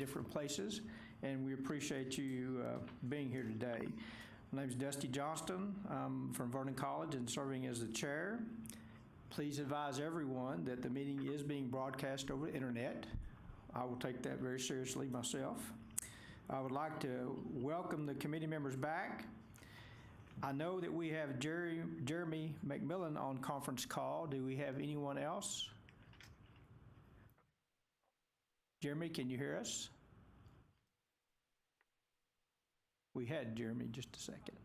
different places, and we appreciate you being here today. My name is Dusty Johnston. I'm from Vernon College and serving as the chair. Please advise everyone that the meeting is being broadcast over the internet. I will take that very seriously myself. I would like to welcome the committee members back. I know that we have Jeremy McMillan on conference call. Do we have anyone else? Jeremy, can you hear us? We had Jeremy just a second.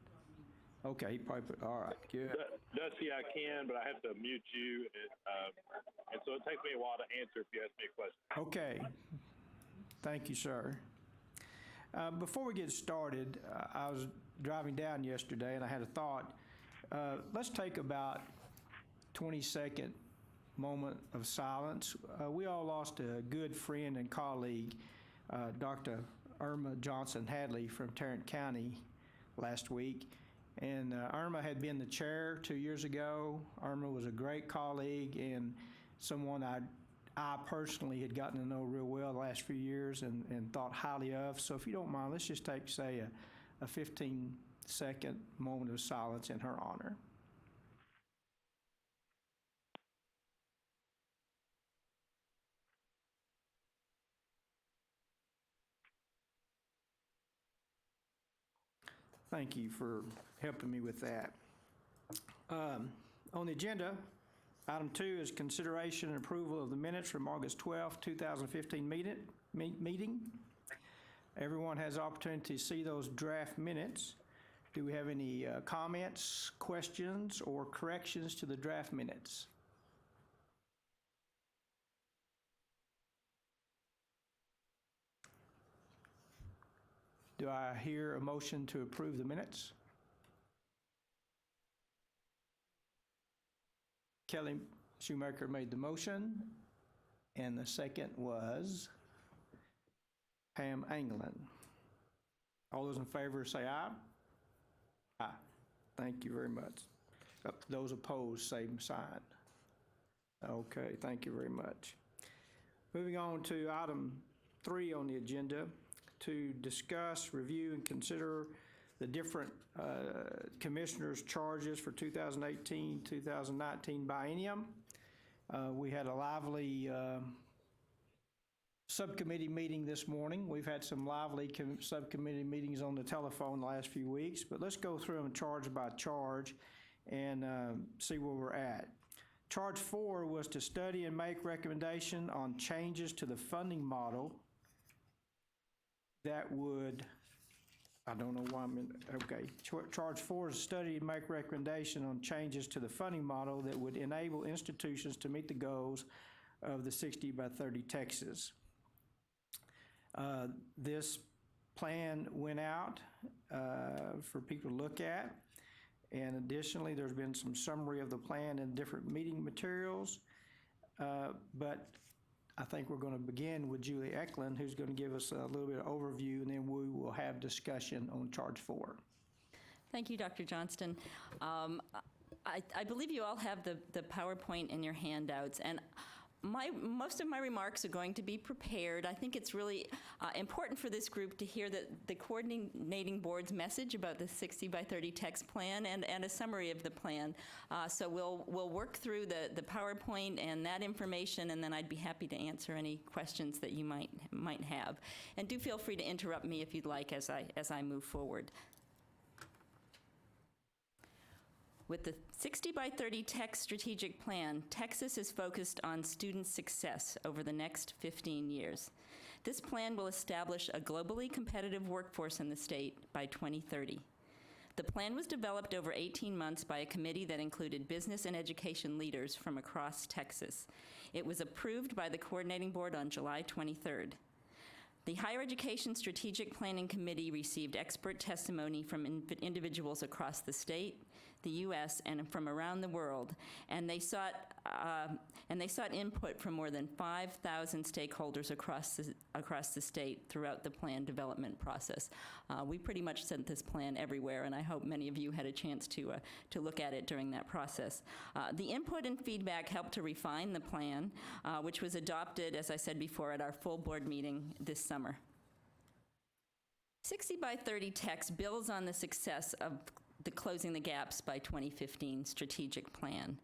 Okay, he probably put, all right, good. Dusty, I can, but I have to mute you, and so it takes me a while to answer if you ask me a question. Okay, thank you, sir. Before we get started, I was driving down yesterday and I had a thought. Let's take about 20-second moment of silence. We all lost a good friend and colleague, Dr. Irma Johnson Hadley from Tarrant County last week. And Irma had been the chair 2 years ago. Irma was a great colleague and someone I personally had gotten to know real well the last few years and thought highly of. So if you don't mind, let's just take, say, a 15-second moment of silence in her honor. Thank you for helping me with that. On the agenda, item 2 is consideration and approval of the minutes from August 12, 2015 meeting. Everyone has the opportunity to see those draft minutes. Do we have any comments, questions, or corrections to the draft minutes? Do I hear a motion to approve the minutes? Kelly Shoemaker made the motion, and the second was Pam Anglin. All those in favor say aye. Aye. Thank you very much. Those opposed, same sign. Okay, thank you very much. Moving on to item 3 on the agenda, to discuss, review, and consider the different commissioners' charges for 2018-2019 biennium. We had a lively subcommittee meeting this morning. We've had some lively subcommittee meetings on the telephone the last few weeks, but let's go through them charge by charge and see where we're at. Charge 4 was to study and make recommendation on changes to the funding model that would, I don't know why I'm in, okay. Charge 4 is study and make recommendation on changes to the funding model that would enable institutions to meet the goals of the 60 by 30 Texas. This plan went out for people to look at, and additionally there's been some summary of the plan in different meeting materials, but I think we're going to begin with Julie Eklund, who's going to give us a little bit of overview, and then we will have discussion on charge 4. Thank you, Dr. Johnston. I believe you all have the PowerPoint in your handouts, and most of my remarks are going to be prepared. I think it's really important for this group to hear the coordinating board's message about the 60 by 30 text plan and a summary of the plan. So we'll work through the PowerPoint and that information, and then I'd be happy to answer any questions that you might have. And do feel free to interrupt me if you'd like as I move forward. With the 60 by 30 text strategic plan, Texas is focused on student success over the next 15 years. This plan will establish a globally competitive workforce in the state by 2030. The plan was developed over 18 months by a committee that included business and education leaders from across Texas. It was approved by the coordinating board on July 23rd. The Higher Education Strategic Planning Committee received expert testimony from individuals across the state, the U.S., and from around the world, and they sought input from more than 5,000 stakeholders across the state throughout the plan development process. We pretty much sent this plan everywhere, and I hope many of you had a chance to look at it during that process. The input and feedback helped to refine the plan, which was adopted, as I said before, at our full board meeting this summer. 60 by 30 text builds on the success of the Closing the Gaps by 2015 strategic plan.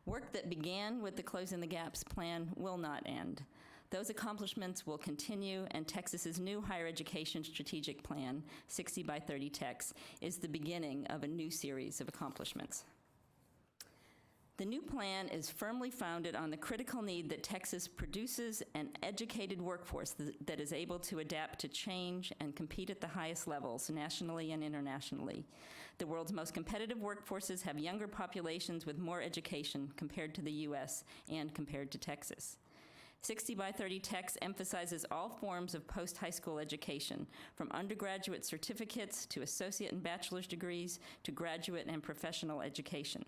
Work that began with the Closing the Gaps plan will not end. Those accomplishments will continue, and Texas's new higher education strategic plan, 60 by 30 text, is the beginning of a new series of accomplishments. The new plan is firmly founded on the critical need that Texas produces an educated workforce that is able to adapt to change and compete at the highest levels, nationally and internationally. The world's most competitive workforces have younger populations with more education compared to the U.S. and compared to Texas. 60 by 30 text emphasizes all forms of post-high school education, from undergraduate certificates to associate and bachelor's degrees to graduate and professional education.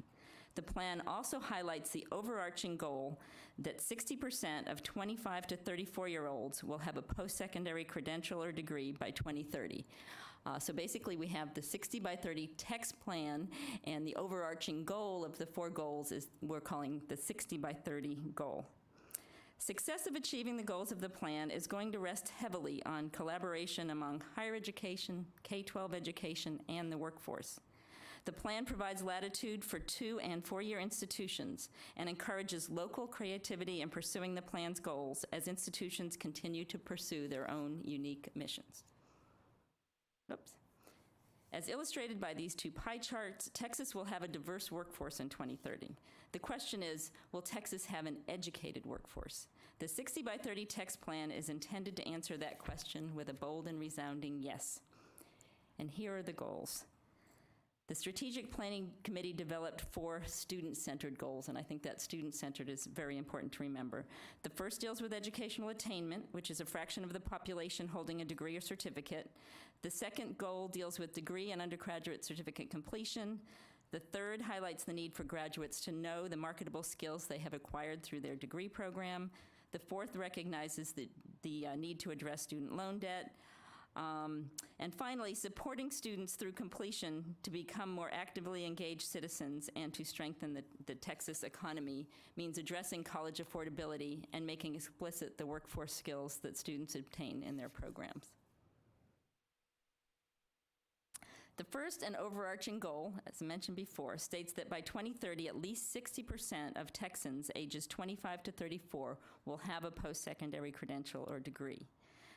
The plan also highlights the overarching goal that 60% of 25 to 34-year-olds will have a post-secondary credential or degree by 2030. So basically, we have the 60 by 30 text plan, and the overarching goal of the 4 goals is we're calling the 60 by 30 goal. Success of achieving the goals of the plan is going to rest heavily on collaboration among higher education, K-12 education, and the workforce. The plan provides latitude for 2- and 4-year institutions and encourages local creativity in pursuing the plan's goals as institutions continue to pursue their own unique missions. Oops. As illustrated by these 2 pie charts, Texas will have a diverse workforce in 2030. The question is, will Texas have an educated workforce? The 60 by 30 text plan is intended to answer that question with a bold and resounding yes. And here are the goals. The Strategic Planning Committee developed 4 student-centered goals, and I think that student-centered is very important to remember. The first deals with educational attainment, which is a fraction of the population holding a degree or certificate. The second goal deals with degree and undergraduate certificate completion. The third highlights the need for graduates to know the marketable skills they have acquired through their degree program. The fourth recognizes the need to address student loan debt. And finally, supporting students through completion to become more actively engaged citizens and to strengthen the Texas economy means addressing college affordability and making explicit the workforce skills that students obtain in their programs. The first and overarching goal, as mentioned before, states that by 2030, at least 60% of Texans ages 25 to 34 will have a post-secondary credential or degree.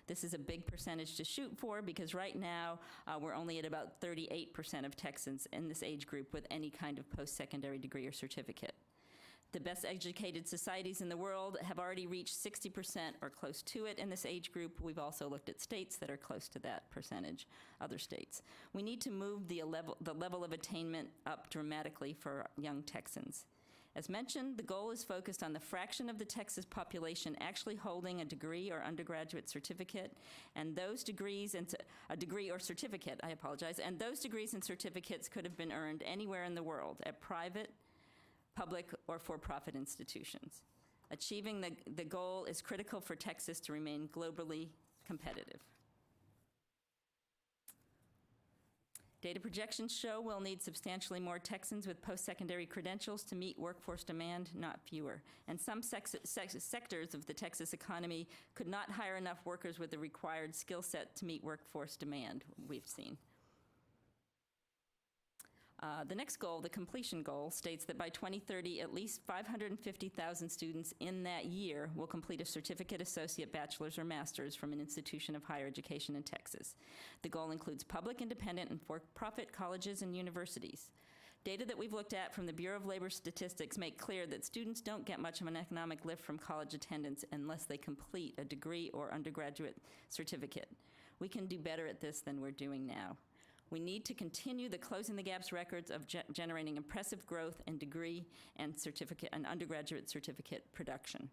This is a big percentage to shoot for because right now we're only at about 38% of Texans in this age group with any kind of post-secondary degree or certificate. The best educated societies in the world have already reached 60% or close to it in this age group. We've also looked at states that are close to that percentage, other states. We need to move the level of attainment up dramatically for young Texans. As mentioned, the goal is focused on the fraction of the Texas population actually holding a degree or undergraduate certificate, and those degrees and and those degrees and certificates could have been earned anywhere in the world at private, public, or for-profit institutions. Achieving the goal is critical for Texas to remain globally competitive. Data projections show we'll need substantially more Texans with post-secondary credentials to meet workforce demand, not fewer. And some sectors of the Texas economy could not hire enough workers with the required skill set to meet workforce demand, we've seen. The next goal, the completion goal, states that by 2030, at least 550,000 students in that year will complete a certificate, associate, bachelor's, or master's from an institution of higher education in Texas. The goal includes public, independent, and for-profit colleges and universities. Data that we've looked at from the Bureau of Labor Statistics make clear that students don't get much of an economic lift from college attendance unless they complete a degree or undergraduate certificate. We can do better at this than we're doing now. We need to continue the Closing the Gaps records of generating impressive growth in degree and certificate and undergraduate certificate production.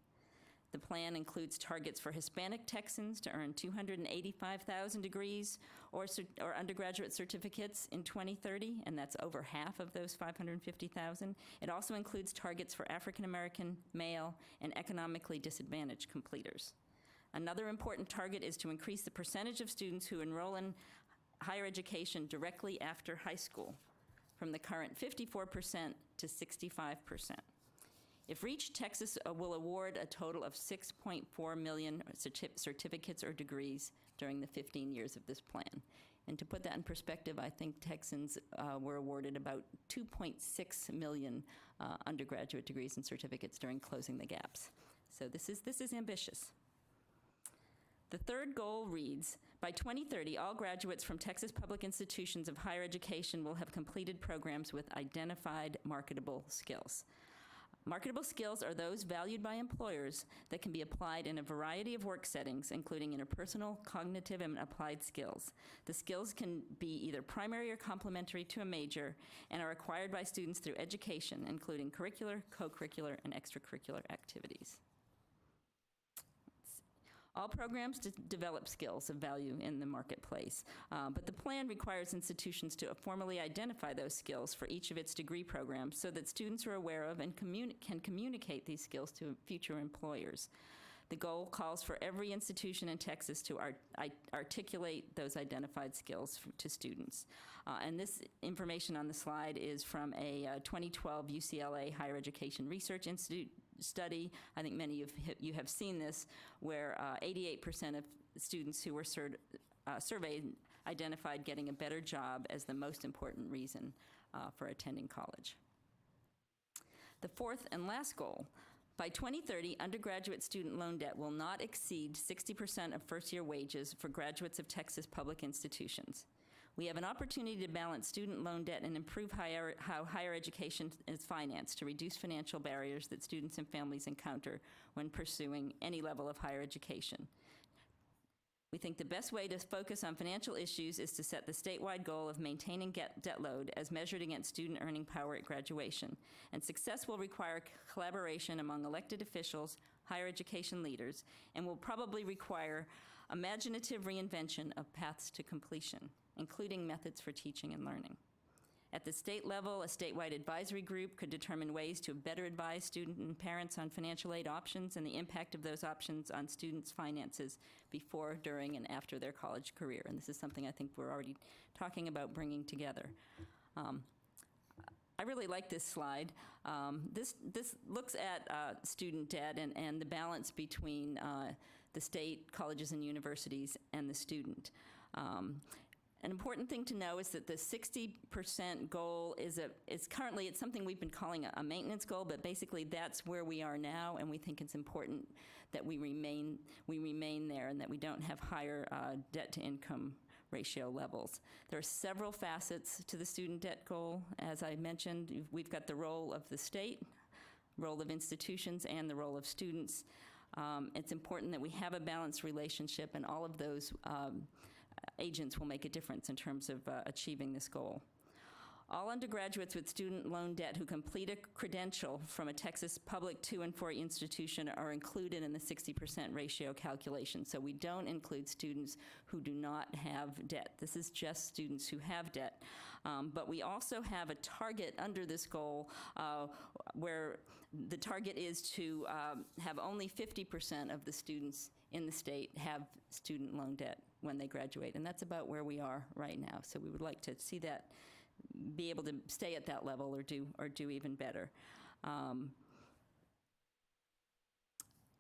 The plan includes targets for Hispanic Texans to earn 285,000 degrees or undergraduate certificates in 2030, and that's over half of those 550,000. It also includes targets for African American, male, and economically disadvantaged completers. Another important target is to increase the percentage of students who enroll in higher education directly after high school, from the current 54% to 65%. If reached, Texas will award a total of 6.4 million certificates or degrees during the 15 years of this plan. And to put that in perspective, I think Texans were awarded about 2.6 million undergraduate degrees and certificates during closing the gaps. So this is ambitious. The third goal reads, by 2030, all graduates from Texas public institutions of higher education will have completed programs with identified marketable skills. Marketable skills are those valued by employers that can be applied in a variety of work settings, including interpersonal, cognitive, and applied skills. The skills can be either primary or complementary to a major and are acquired by students through education, including curricular, co-curricular, and extracurricular activities. All programs develop skills of value in the marketplace, but the plan requires institutions to formally identify those skills for each of its degree programs so that students are aware of and can communicate these skills to future employers. The goal calls for every institution in Texas to articulate those identified skills to students. And this information on the slide is from a 2012 UCLA Higher Education Research Institute study. I think many of you have seen this, where 88% of students who were surveyed identified getting a better job as the most important reason for attending college. The fourth and last goal, by 2030, undergraduate student loan debt will not exceed 60% of first-year wages for graduates of Texas public institutions. We have an opportunity to balance student loan debt and improve how higher education is financed to reduce financial barriers that students and families encounter when pursuing any level of higher education. We think the best way to focus on financial issues is to set the statewide goal of maintaining debt load as measured against student earning power at graduation. And success will require collaboration among elected officials, higher education leaders, and will probably require imaginative reinvention of paths to completion, including methods for teaching and learning. At the state level, a statewide advisory group could determine ways to better advise students and parents on financial aid options and the impact of those options on students' finances before, during, and after their college career. And this is something I think we're already talking about bringing together. I really like this slide. This looks at student debt and the balance between the state, colleges, and universities and the student. An important thing to know is that the 60% goal is currently, it's something we've been calling a maintenance goal, but basically that's where we are now, and we think it's important that we remain there and that we don't have higher debt to income ratio levels. There are several facets to the student debt goal. As I mentioned, we've got the role of the state, role of institutions, and the role of students. It's important that we have a balanced relationship, and all of those agents will make a difference in terms of achieving this goal. All undergraduates with student loan debt who complete a credential from a Texas public 2 and 4 institution are included in the 60% ratio calculation. So we don't include students who do not have debt. This is just students who have debt. But we also have a target under this goal where the target is to have only 50% of the students in the state have student loan debt when they graduate. And that's about where we are right now. So we would like to see that be able to stay at that level or do even better.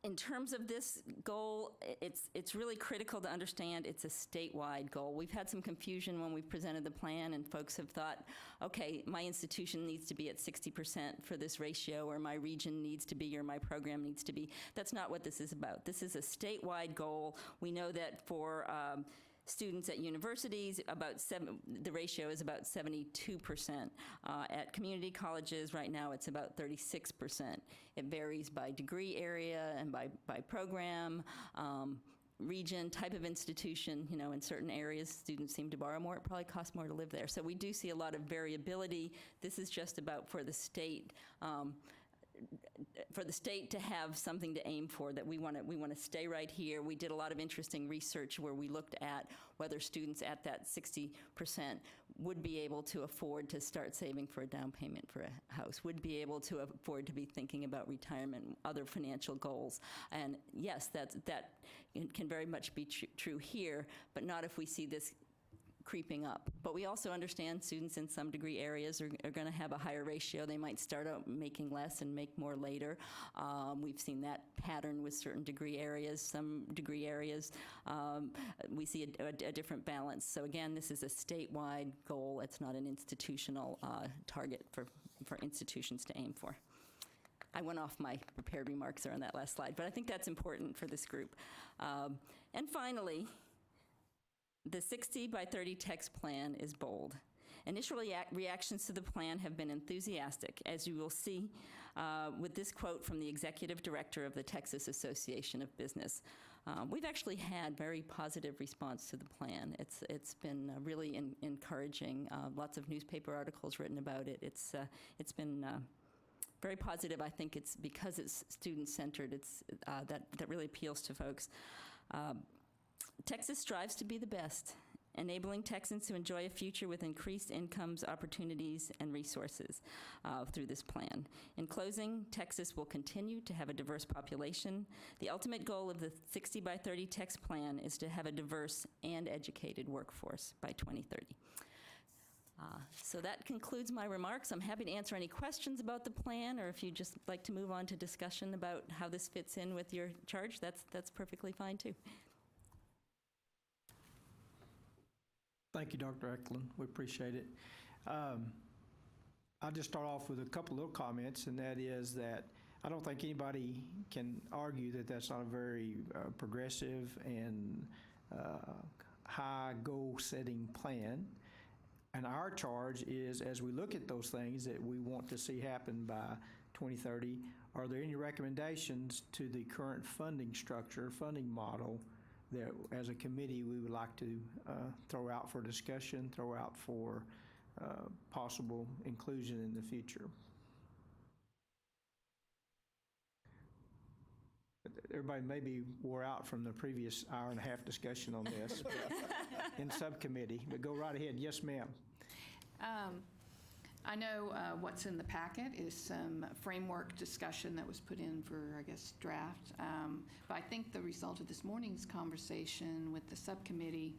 In terms of this goal, it's really critical to understand it's a statewide goal. We've had some confusion when we presented the plan, and folks have thought, okay, my institution needs to be at 60% for this ratio, or my region needs to be, or my program needs to be. That's not what this is about. This is a statewide goal. We know that for students at universities, the ratio is about 72%. At community colleges, right now, it's about 36%. It varies by degree area and by program, region, type of institution. You know, in certain areas, students seem to borrow more. It probably costs more to live there. So we do see a lot of variability. This is just about for the state. For the state to have something to aim for, that we want to stay right here. We did a lot of interesting research where we looked at whether students at that 60% would be able to afford to start saving for a down payment for a house, would be able to afford to be thinking about retirement, other financial goals. And yes, that can very much be true here, but not if we see this creeping up. But we also understand students in some degree areas are going to have a higher ratio. They might start out making less and make more later. We've seen that pattern with certain degree areas. Some degree areas, we see a different balance. So again, this is a statewide goal. It's not an institutional target for institutions to aim for. I went off my prepared remarks there on that last slide, but I think that's important for this group. And finally, the 60 by 30 text plan is bold. Initial reactions to the plan have been enthusiastic, as you will see with this quote from the executive director of the Texas Association of Business. We've actually had very positive response to the plan. It's been really encouraging. Lots of newspaper articles written about it. It's been very positive. I think it's because it's student-centered. That really appeals to folks. Texas strives to be the best, enabling Texans to enjoy a future with increased incomes, opportunities, and resources through this plan. In closing, Texas will continue to have a diverse population. The ultimate goal of the 60 by 30 text plan is to have a diverse and educated workforce by 2030. So that concludes my remarks. I'm happy to answer any questions about the plan, or if you'd just like to move on to discussion about how this fits in with your charge, that's perfectly fine too. Thank you, Dr. Eklund. We appreciate it. I'll just start off with a couple little comments, and that is that I don't think anybody can argue that that's not a very progressive and high goal-setting plan. And our charge is, as we look at those things that we want to see happen by 2030, are there any recommendations to the current funding structure, funding model, that as a committee we would like to throw out for discussion, throw out for possible inclusion in the future? Everybody maybe wore out from the previous hour-and-a-half discussion on this in subcommittee, but go right ahead. Yes, ma'am. I know what's in the packet is some framework discussion that was put in for, I guess, draft. But I think the result of this morning's conversation with the subcommittee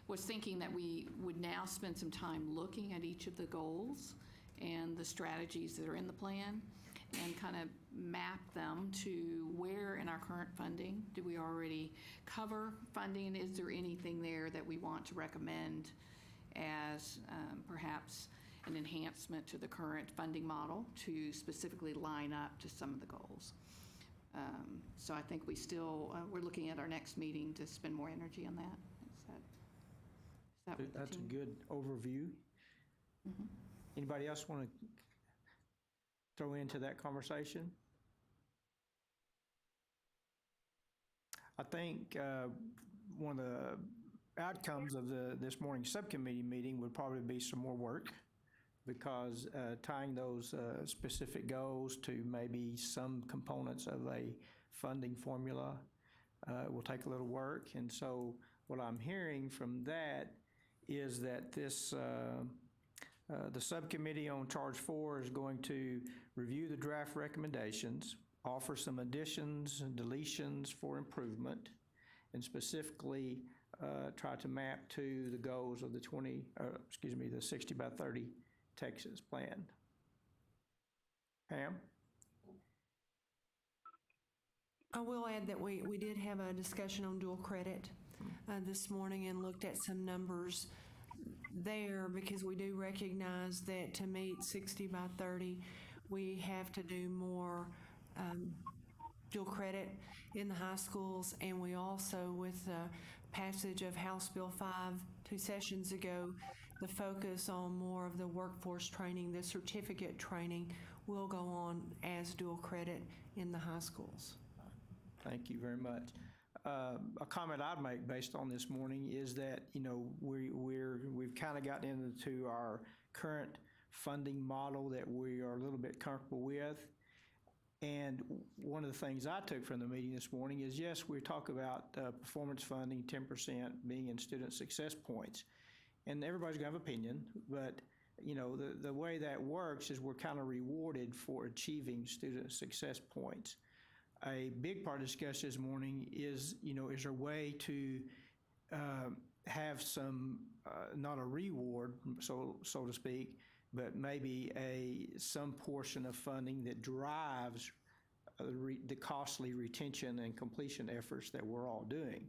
was thinking that we would now spend some time looking at each of the goals and the strategies that are in the plan and kind of map them to where in our current funding do we already cover funding? Is there anything there that we want to recommend as perhaps an enhancement to the current funding model to specifically line up to some of the goals? So I think we're looking at our next meeting to spend more energy on that. Is that what the That's team? a good overview. Mm-hmm. Anybody else want to throw into that conversation? I think one of the outcomes of this morning's subcommittee meeting would probably be some more work, because tying those specific goals to maybe some components of a funding formula will take a little work. And so what I'm hearing from that is that this the subcommittee on Charge 4 is going to review the draft recommendations, offer some additions and deletions for improvement, and specifically try to map to the goals of the 60 by 30 Texas plan. Pam? I will add that we did have a discussion on dual credit this morning and looked at some numbers there, because we do recognize that to meet 60 by 30, we have to do more dual credit in the high schools. And we also, with the passage of House Bill 5 2 sessions ago, the focus on more of the workforce training, the certificate training, will go on as dual credit in the high schools. Thank you very much. A comment I'd make based on this morning is that, you know, we've kind of gotten into our current funding model that we are a little bit comfortable with. And one of the things I took from the meeting this morning is, yes, we talk about performance funding, 10% being in student success points. And everybody's going to have an opinion, but, you know, the way that works is we're kind of rewarded for achieving student success points. A big part of the discussion this morning is, you know, is there a way to have some not a reward, so to speak, but maybe some portion of funding that drives the costly retention and completion efforts that we're all doing.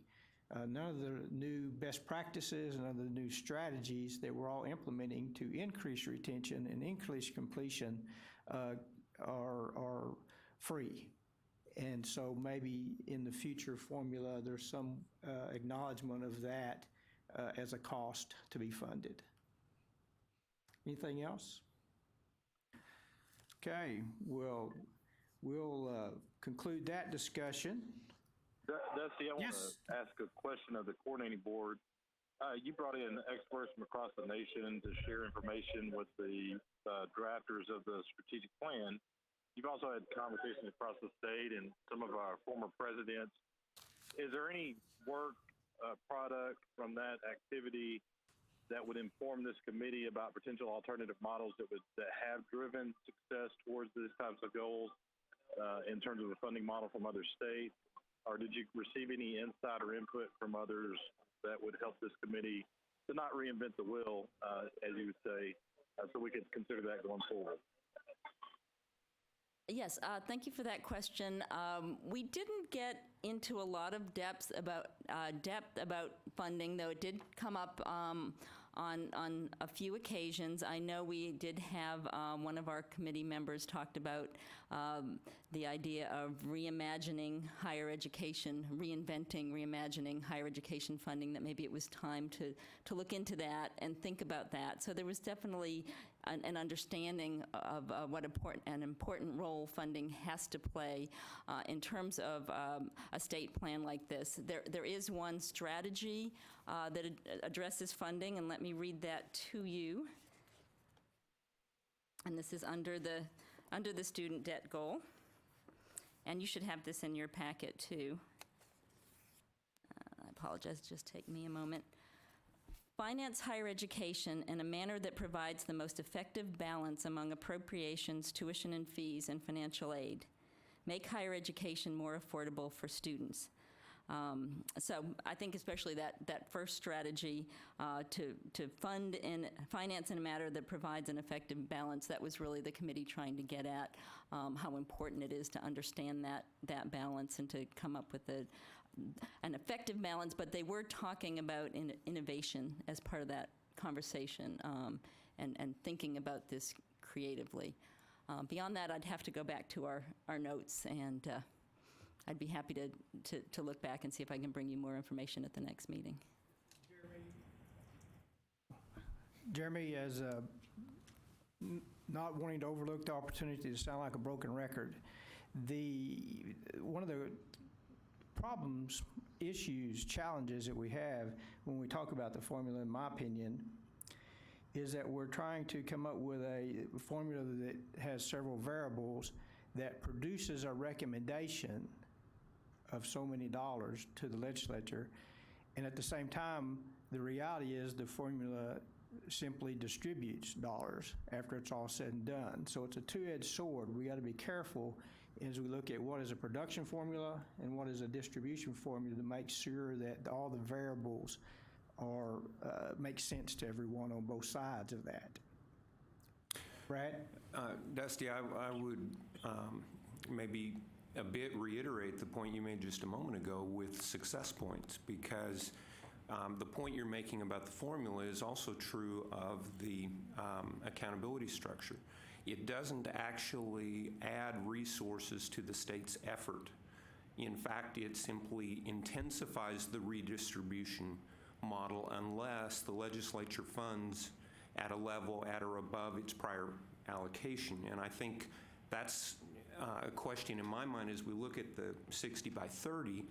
None of the new best practices, none of the new strategies that we're all implementing to increase retention and increase completion are free. And so maybe in the future formula, there's some acknowledgement of that as a cost to be funded. Anything else? Okay, we'll conclude that discussion. Dusty, I want Yes. to ask a question of the coordinating board. You brought in experts from across the nation to share information with the drafters of the strategic plan. You've also had conversations across the state and some of our former presidents. Is there any work product from that activity that would inform this committee about potential alternative models that have driven success towards these types of goals in terms of the funding model from other states? Or did you receive any insight or input from others that would help this committee to not reinvent the wheel, as you would say, so we could consider that going forward? Yes, thank you for that question. We didn't get into a lot of depth about funding, though it did come up on a few occasions. I know we did have one of our committee members talked about the idea of reimagining higher education, reimagining higher education funding, that maybe it was time to look into that and think about that. So there was definitely an understanding of what an important role funding has to play in terms of a state plan like this. There is one strategy that addresses funding, and let me read that to you. And this is under the student debt goal. And you should have this in your packet too. I apologize, just take me a moment. Finance higher education in a manner that provides the most effective balance among appropriations, tuition and fees, and financial aid. Make higher education more affordable for students. So I think especially that first strategy to finance in a manner that provides an effective balance, that was really the committee trying to get at how important it is to understand that balance and to come up with an effective balance. But they were talking about innovation as part of that conversation and thinking about this creatively. Beyond that, I'd have to go back to our notes, and I'd be happy to look back and see if I can bring you more information at the next meeting. Jeremy, as not wanting to overlook the opportunity to sound like a broken record, one of the problems, issues, challenges that we have when we talk about the formula, in my opinion, is that we're trying to come up with a formula that has several variables that produces a recommendation of so many dollars to the legislature, and at the same time, the reality is the formula simply distributes dollars after it's all said and done. So it's a two-edged sword. We got to be careful as we look at what is a production formula and what is a distribution formula to make sure that all the variables make sense to everyone on both sides of that. Brad? Dusty, I would maybe a bit reiterate the point you made just a moment ago with success points, because the point you're making about the formula is also true of the accountability structure. It doesn't actually add resources to the state's effort. In fact, it simply intensifies the redistribution model unless the legislature funds at a level at or above its prior allocation. And I think that's a question in my mind as we look at the 60 by 30.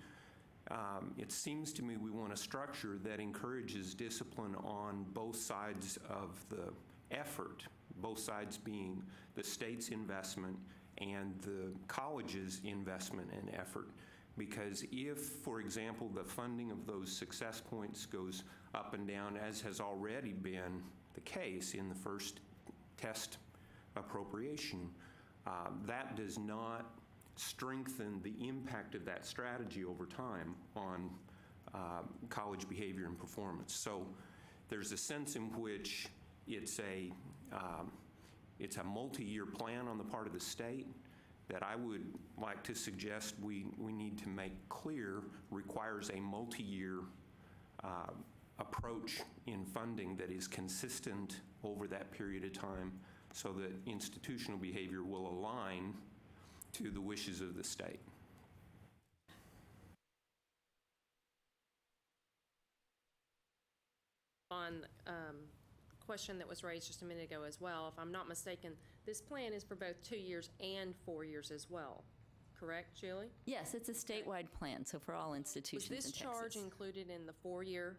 It seems to me we want a structure that encourages discipline on both sides of the effort, both sides being the state's investment and the college's investment and effort. Because if, for example, the funding of those success points goes up and down, as has already been the case in the first test appropriation, that does not strengthen the impact of that strategy over time on college behavior and performance. So there's a sense in which it's a multi-year plan on the part of the state that I would like to suggest we need to make clear requires a multi-year approach in funding that is consistent over that period of time so that institutional behavior will align to the wishes of the state. On question that was raised just a minute ago as well, if I'm not mistaken, this plan is for both 2 years and 4 years as well, correct, Julie? Yes, it's a statewide plan, so for all Was institutions in this Texas. charge included in the 4-year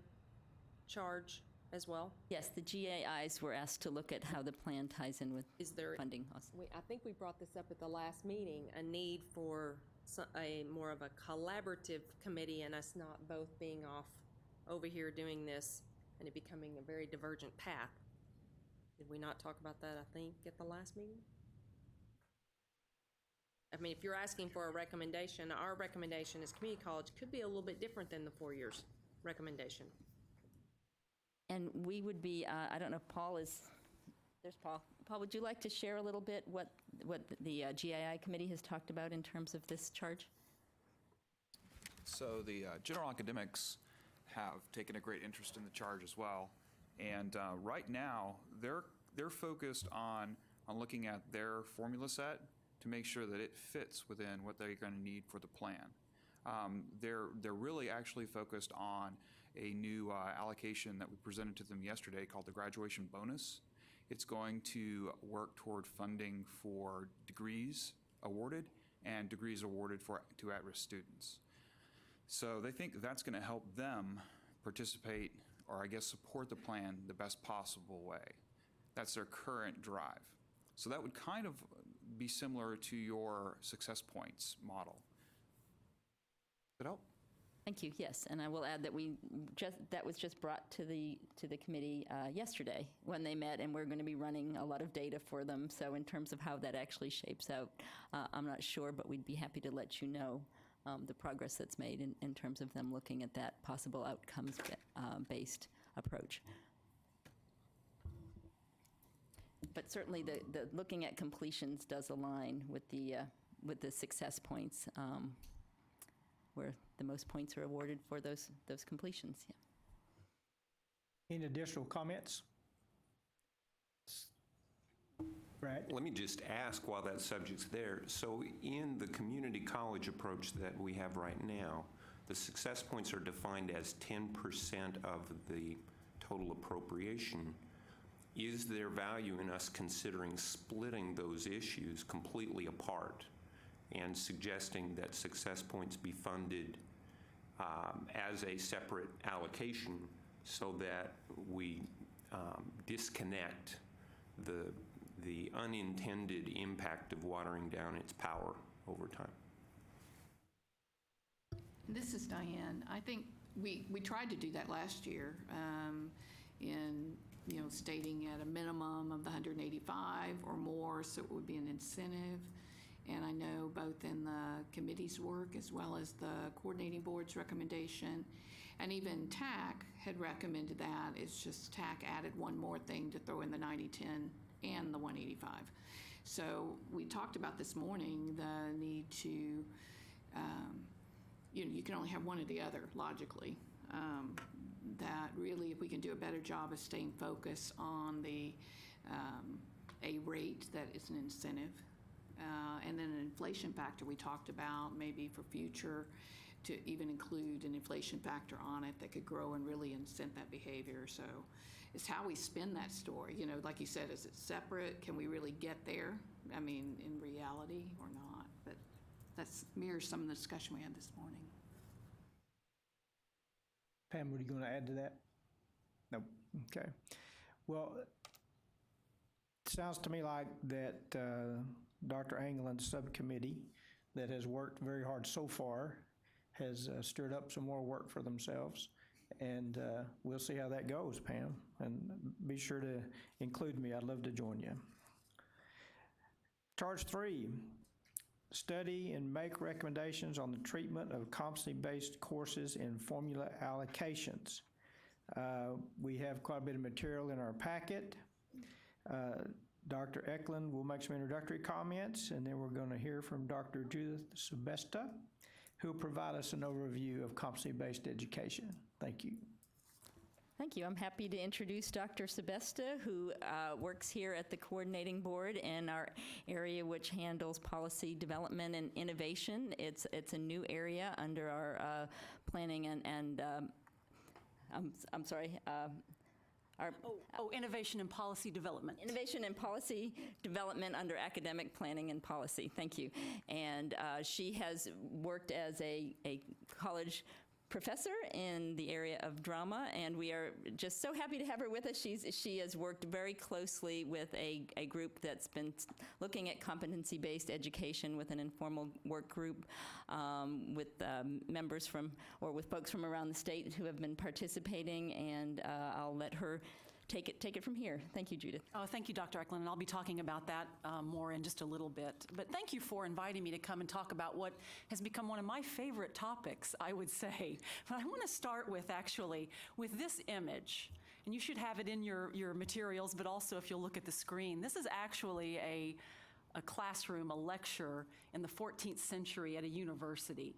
charge as well? Yes, the GAIs were asked to look at how the plan ties in with Is there, funding also. I think we brought this up at the last meeting, a need for a more of a collaborative committee and us not both being off over here doing this and it becoming a very divergent path. Did we not talk about that, I think, at the last meeting? I mean, if you're asking for a recommendation, our recommendation as community college could be a little bit different than the 4 years recommendation. And we would be, I don't know if Paul is, there's Paul. Paul, would you like to share a little bit what the GAI committee has talked about in terms of this charge? So the general academics have taken a great interest in the charge as well. And right now, they're focused on looking at their formula set to make sure that it fits within what they're going to need for the plan. They're really actually focused on a new allocation that we presented to them yesterday called the graduation bonus. It's going to work toward funding for degrees awarded and degrees awarded to at-risk students. So they think that's going to help them participate, or I guess support the plan the best possible way. That's their current drive. So that would kind of be similar to your success points model. Does that help? Thank you, yes. And I will add that that was just brought to the committee yesterday when they met, and we're going to be running a lot of data for them. So in terms of how that actually shapes out, I'm not sure, but we'd be happy to let you know the progress that's made in terms of them looking at that possible outcomes-based approach. But certainly the looking at completions does align with the success points where the most points are awarded for those completions. Yeah. Any additional comments? Brad? Let me just ask while that subject's there. So in the community college approach that we have right now, the success points are defined as 10% of the total appropriation. Is there value in us considering splitting those issues completely apart and suggesting that success points be funded as a separate allocation so that we disconnect the unintended impact of watering down its power over time? This is Diane. I think we tried to do that last year in stating at a minimum of the 185 or more, so it would be an incentive. And I know both in the committee's work as well as the coordinating board's recommendation, and even TAC had recommended that. It's just TAC added one more thing to throw in the 90-10 and the 185. So we talked about this morning the need to, you can only have one or the other logically. That really, if we can do a better job of staying focused on the a rate that is an incentive, and then an inflation factor we talked about maybe for future to even include an inflation factor on it that could grow and really incent that behavior. So it's how we spin that story. Like you said, is it separate? Can we really get there? I mean, in reality or not? But that mirrors some of the discussion we had this morning. Pam, what are you going to add to that? Nope. Okay. Well, it sounds to me like that Dr. Engeland's subcommittee that has worked very hard so far has stirred up some more work for themselves. And we'll see how that goes, Pam. And be sure to include me. I'd love to join you. Charge 3, study and make recommendations on the treatment of competency-based courses and formula allocations. We have quite a bit of material in our packet. Dr. Eklund will make some introductory comments, and then we're going to hear from Dr. Judith Sebesta, who will provide us an overview of competency-based education. Thank you. Thank you. I'm happy to introduce Dr. Sebesta, who works here at the coordinating board in our area which handles policy development and innovation. It's a new area under our planning and I'm sorry, Innovation and Policy Development. Innovation and Policy Development under Academic Planning and Policy. Thank you. And she has worked as a college professor in the area of drama, and we are just so happy to have her with us. She has worked very closely with a group that's been looking at competency-based education with an informal work group with members from, or with folks from around the state who have been participating, and I'll let her take it from here. Thank you, Judith. Oh, thank you, Dr. Eklund, and I'll be talking about that more in just a little bit. But thank you for inviting me to come and talk about what has become one of my favorite topics, I would say. But I want to start with, actually, with this image. And you should have it in your materials, but also if you'll look at the screen. This is actually a classroom, a lecture in the 14th century at a university.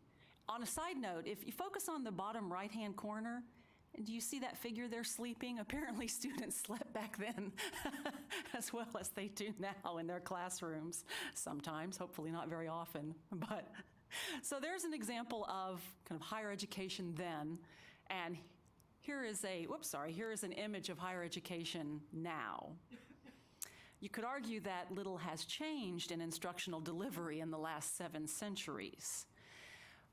On a side note, if you focus on the bottom right-hand corner, do you see that figure there sleeping? Apparently students slept back then as well as they do now in their classrooms. Sometimes, hopefully not very often. But so there's an example of kind of higher education then. And here is here is an image of higher education now. You could argue that little has changed in instructional delivery in the last 7 centuries.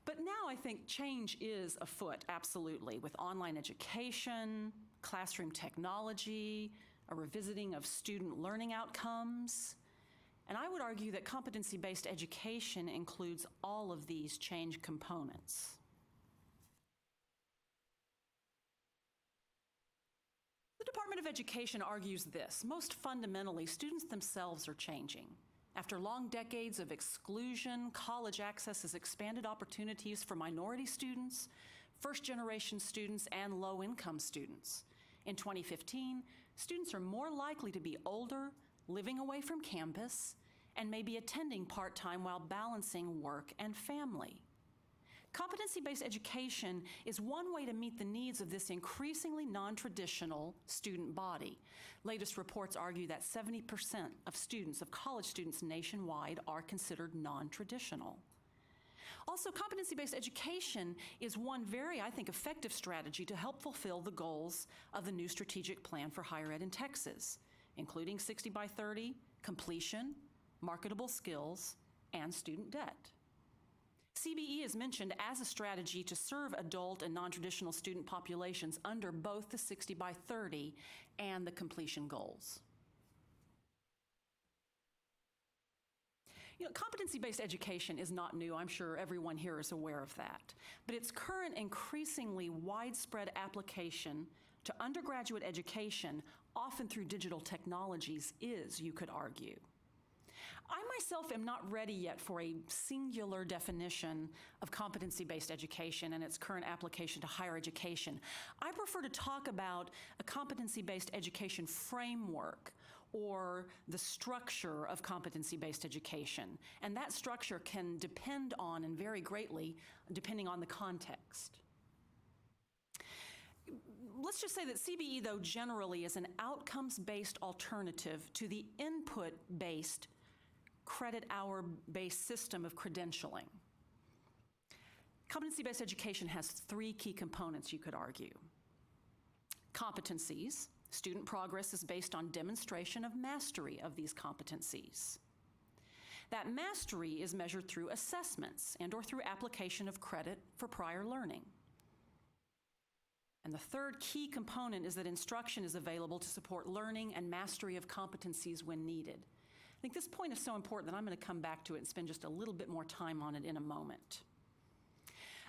But now I think change is afoot, absolutely, with online education, classroom technology, a revisiting of student learning outcomes. And I would argue that competency-based education includes all of these change components. The Department of Education argues this: most fundamentally, students themselves are changing. After long decades of exclusion, college access has expanded opportunities for minority students, first-generation students, and low-income students. In 2015, students are more likely to be older, living away from campus, and may be attending part-time while balancing work and family. Competency-based education is one way to meet the needs of this increasingly non-traditional student body. Latest reports argue that 70% of college students nationwide are considered non-traditional. Also, competency-based education is one very, I think, effective strategy to help fulfill the goals of the new strategic plan for higher ed in Texas, including 60 by 30, completion, marketable skills, and student debt. CBE is mentioned as a strategy to serve adult and non-traditional student populations under both the 60 by 30 and the completion goals. You know, competency-based education is not new. I'm sure everyone here is aware of that. But its current increasingly widespread application to undergraduate education, often through digital technologies, is, you could argue. I myself am not ready yet for a singular definition of competency-based education and its current application to higher education. I prefer to talk about a competency-based education framework, or the structure of competency-based education. And that structure can depend on and vary greatly depending on the context. Let's just say that CBE, though, generally is an outcomes-based alternative to the input-based credit hour-based system of credentialing. Competency-based education has 3 key components, you could argue. Competencies. Student progress is based on demonstration of mastery of these competencies. That mastery is measured through assessments and/or through application of credit for prior learning. And the third key component is that instruction is available to support learning and mastery of competencies when needed. I think this point is so important that I'm going to come back to it and spend just a little bit more time on it in a moment.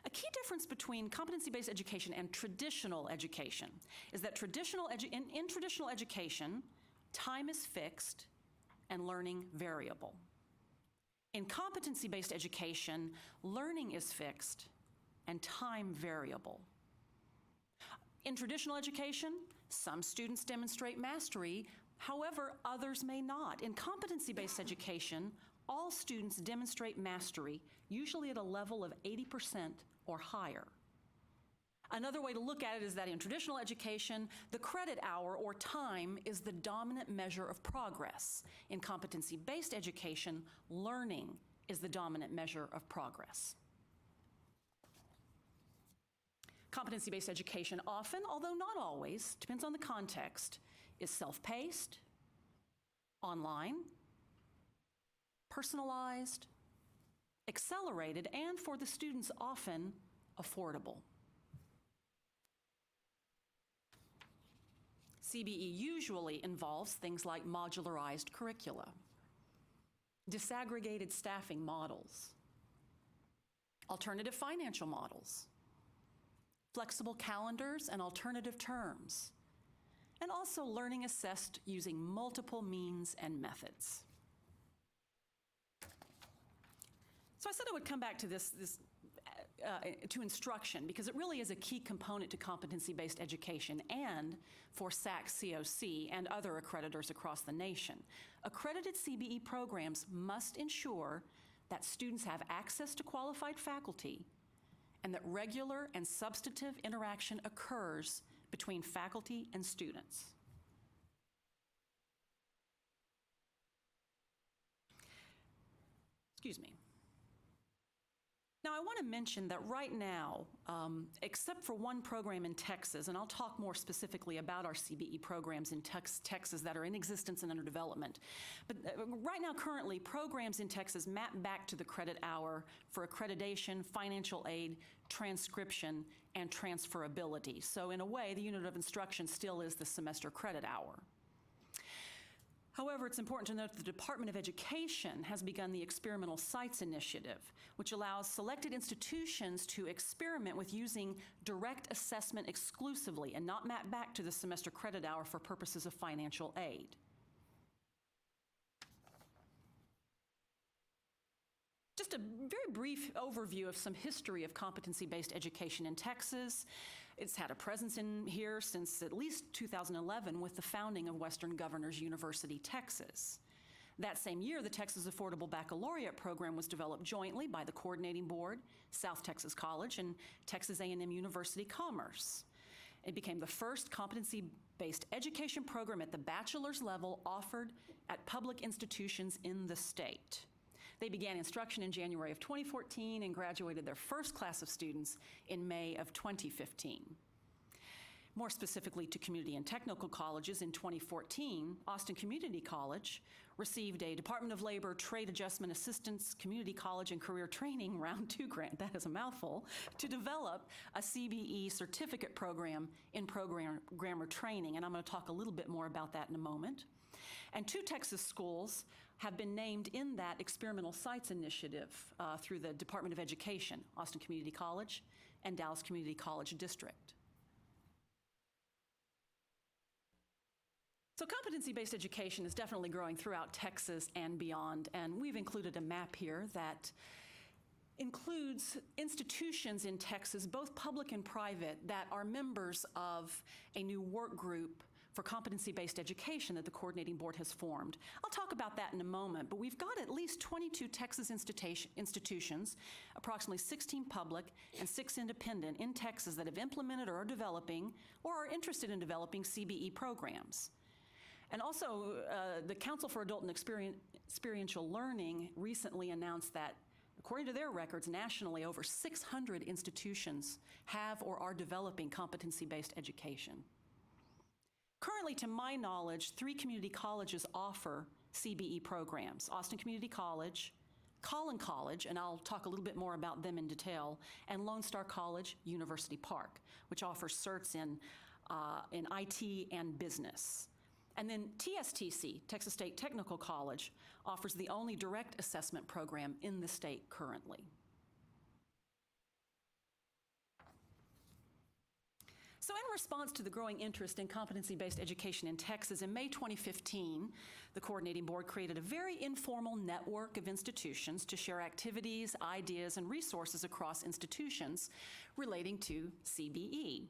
A key difference between competency-based education and traditional education is that in traditional education, time is fixed and learning variable. In competency-based education, learning is fixed and time variable. In traditional education, some students demonstrate mastery, however, others may not. In competency-based education, all students demonstrate mastery, usually at a level of 80% or higher. Another way to look at it is that in traditional education, the credit hour or time is the dominant measure of progress. In competency-based education, learning is the dominant measure of progress. Competency-based education often, although not always, depends on the context, is self-paced, online, personalized, accelerated, and for the students often affordable. CBE usually involves things like modularized curricula, disaggregated staffing models, alternative financial models, flexible calendars and alternative terms, and also learning assessed using multiple means and methods. So I said I would come back to to instruction, because it really is a key component to competency-based education and for SAC, COC, and other accreditors across the nation. Accredited CBE programs must ensure that students have access to qualified faculty and that regular and substantive interaction occurs between faculty and students. Excuse me. Now, I want to mention that right now, except for one program in Texas, and I'll talk more specifically about our CBE programs in Texas that are in existence and under development, but right now, currently, programs in Texas map back to the credit hour for accreditation, financial aid, transcription, and transferability. So in a way, the unit of instruction still is the semester credit hour. However, it's important to note that the Department of Education has begun the Experimental Sites Initiative, which allows selected institutions to experiment with using direct assessment exclusively and not map back to the semester credit hour for purposes of financial aid. Just a very brief overview of some history of competency-based education in Texas. It's had a presence in here since at least 2011 with the founding of Western Governors University, Texas. That same year, the Texas Affordable Baccalaureate program was developed jointly by the Coordinating Board, South Texas College, and Texas A&M University Commerce. It became the first competency-based education program at the bachelor's level offered at public institutions in the state. They began instruction in January of 2014 and graduated their first class of students in May of 2015. More specifically to community and technical colleges, in 2014, Austin Community College received a Department of Labor Trade Adjustment Assistance Community College and Career Training Round 2 grant, that is a mouthful, to develop a CBE certificate program in programmer training, and I'm going to talk a little bit more about that in a moment. And 2 Texas schools have been named in that Experimental Sites Initiative through the Department of Education, Austin Community College and Dallas Community College District. So competency-based education is definitely growing throughout Texas and beyond, and we've included a map here that includes institutions in Texas, both public and private, that are members of a new work group for competency-based education that the Coordinating Board has formed. I'll talk about that in a moment, but we've got at least 22 Texas institutions, approximately 16 public and 6 independent in Texas that have implemented or are developing or are interested in developing CBE programs. And also, the Council for Adult and Experiential Learning recently announced that, according to their records, nationally, over 600 institutions have or are developing competency-based education. Currently, to my knowledge, 3 community colleges offer CBE programs: Austin Community College, Collin College, and I'll talk a little bit more about them in detail, and Lone Star College, University Park, which offers certs in IT and business. And then TSTC, Texas State Technical College, offers the only direct assessment program in the state currently. So in response to the growing interest in competency-based education in Texas, in May 2015, the Coordinating Board created a very informal network of institutions to share activities, ideas, and resources across institutions relating to CBE.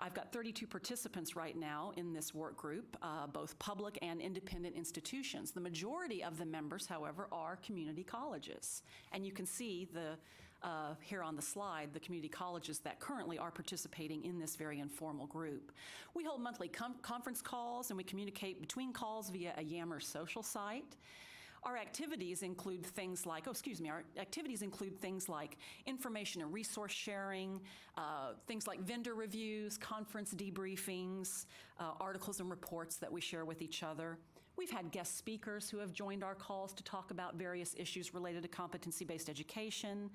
I've got 32 participants right now in this work group, both public and independent institutions. The majority of the members, however, are community colleges. And you can see here on the slide the community colleges that currently are participating in this very informal group. We hold monthly conference calls, and we communicate between calls via a Yammer social site. Our activities include things like, information and resource sharing, things like vendor reviews, conference debriefings, articles and reports that we share with each other. We've had guest speakers who have joined our calls to talk about various issues related to competency-based education.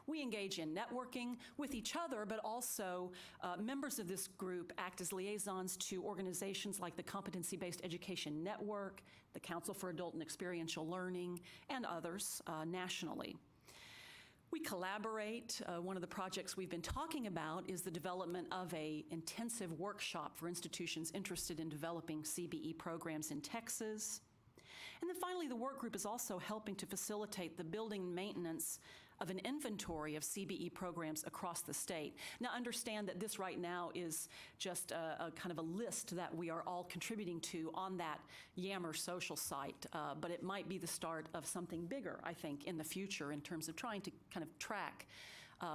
We engage in networking with each other, but also members of this group act as liaisons to organizations like the Competency-based Education Network, the Council for Adult and Experiential Learning, and others nationally. We collaborate. One of the projects we've been talking about is the development of an intensive workshop for institutions interested in developing CBE programs in Texas. And then finally, the work group is also helping to facilitate the building and maintenance of an inventory of CBE programs across the state. Now, understand that this right now is just a kind of a list that we are all contributing to on that Yammer social site, but it might be the start of something bigger, I think, in the future in terms of trying to kind of track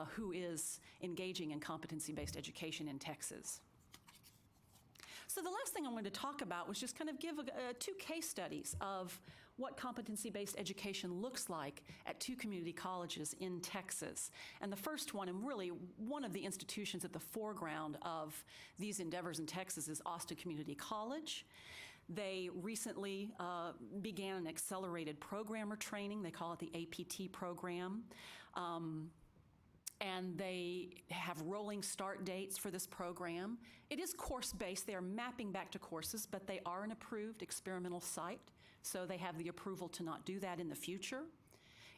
who is engaging in competency-based education in Texas. So the last thing I wanted to talk about was just kind of give two case studies of what competency-based education looks like at two community colleges in Texas. And the first one, and really one of the institutions at the foreground of these endeavors in Texas, is Austin Community College. They recently began an accelerated programmer training. They call it the APT program. And they have rolling start dates for this program. It is course-based. They are mapping back to courses, but they are an approved experimental site, so they have the approval to not do that in the future.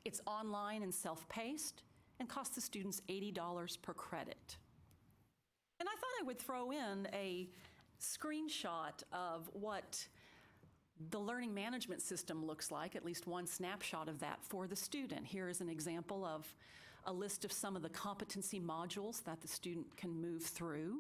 It's online and self-paced and costs the students $80 per credit. And I thought I would throw in a screenshot of what the learning management system looks like, at least one snapshot of that for the student. Here is an example of a list of some of the competency modules that the student can move through.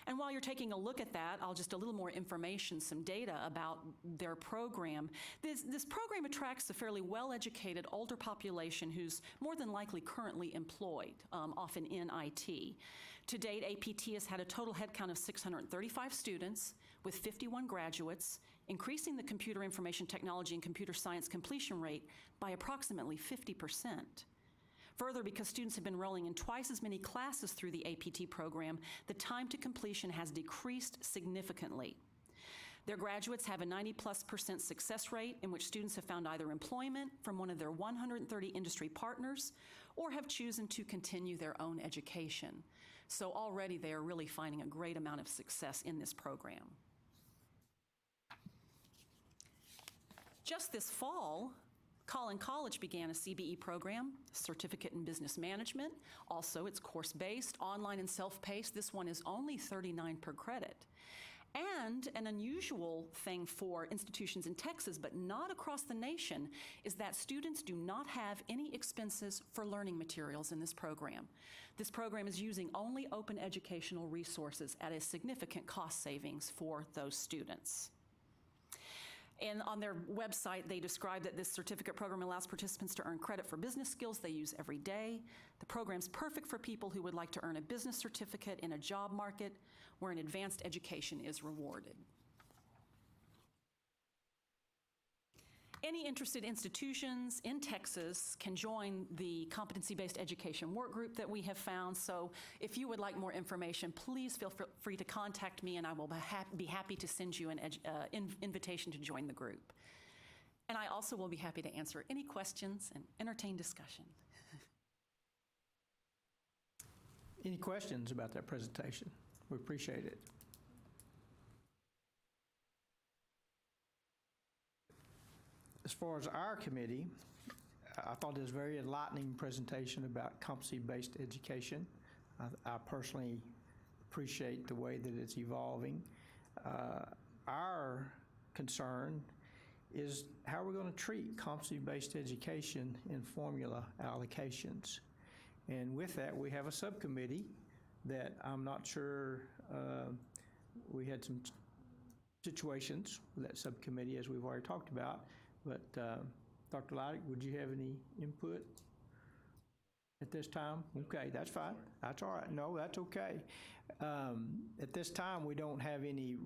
And while you're taking a look at that, I'll just a little more information, some data about their program. This program attracts a fairly well-educated older population who's more than likely currently employed, often in IT. To date, APT has had a total headcount of 635 students with 51 graduates, increasing the computer information technology and computer science completion rate by approximately 50%. Further, because students have been enrolling in twice as many classes through the APT program, the time to completion has decreased significantly. Their graduates have a 90+% success rate in which students have found either employment from one of their 130 industry partners or have chosen to continue their own education. So already they are really finding a great amount of success in this program. Just this fall, Collin College began a CBE program, Certificate in Business Management. Also, it's course-based, online and self-paced. This one is only $39 per credit. And an unusual thing for institutions in Texas, but not across the nation, is that students do not have any expenses for learning materials in this program. This program is using only open educational resources at a significant cost savings for those students. And on their website, they describe that this certificate program allows participants to earn credit for business skills they use every day. The program's perfect for people who would like to earn a business certificate in a job market where an advanced education is rewarded. Any interested institutions in Texas can join the competency-based education work group that we have found. So if you would like more information, please feel free to contact me and I will be happy to send you an invitation to join the group. And I also will be happy to answer any questions and entertain discussion. Any questions about that presentation? We appreciate it. As far as our committee, I thought it was a very enlightening presentation about competency-based education. I personally appreciate the way that it's evolving. Our concern is how we're going to treat competency-based education in formula allocations. And with that, we have a subcommittee that I'm not sure We had some situations with that subcommittee, as we've already talked about. But Dr. Leidick, would you have any input at this time? Okay, that's fine. That's all right. No, that's okay. At this time, we don't have any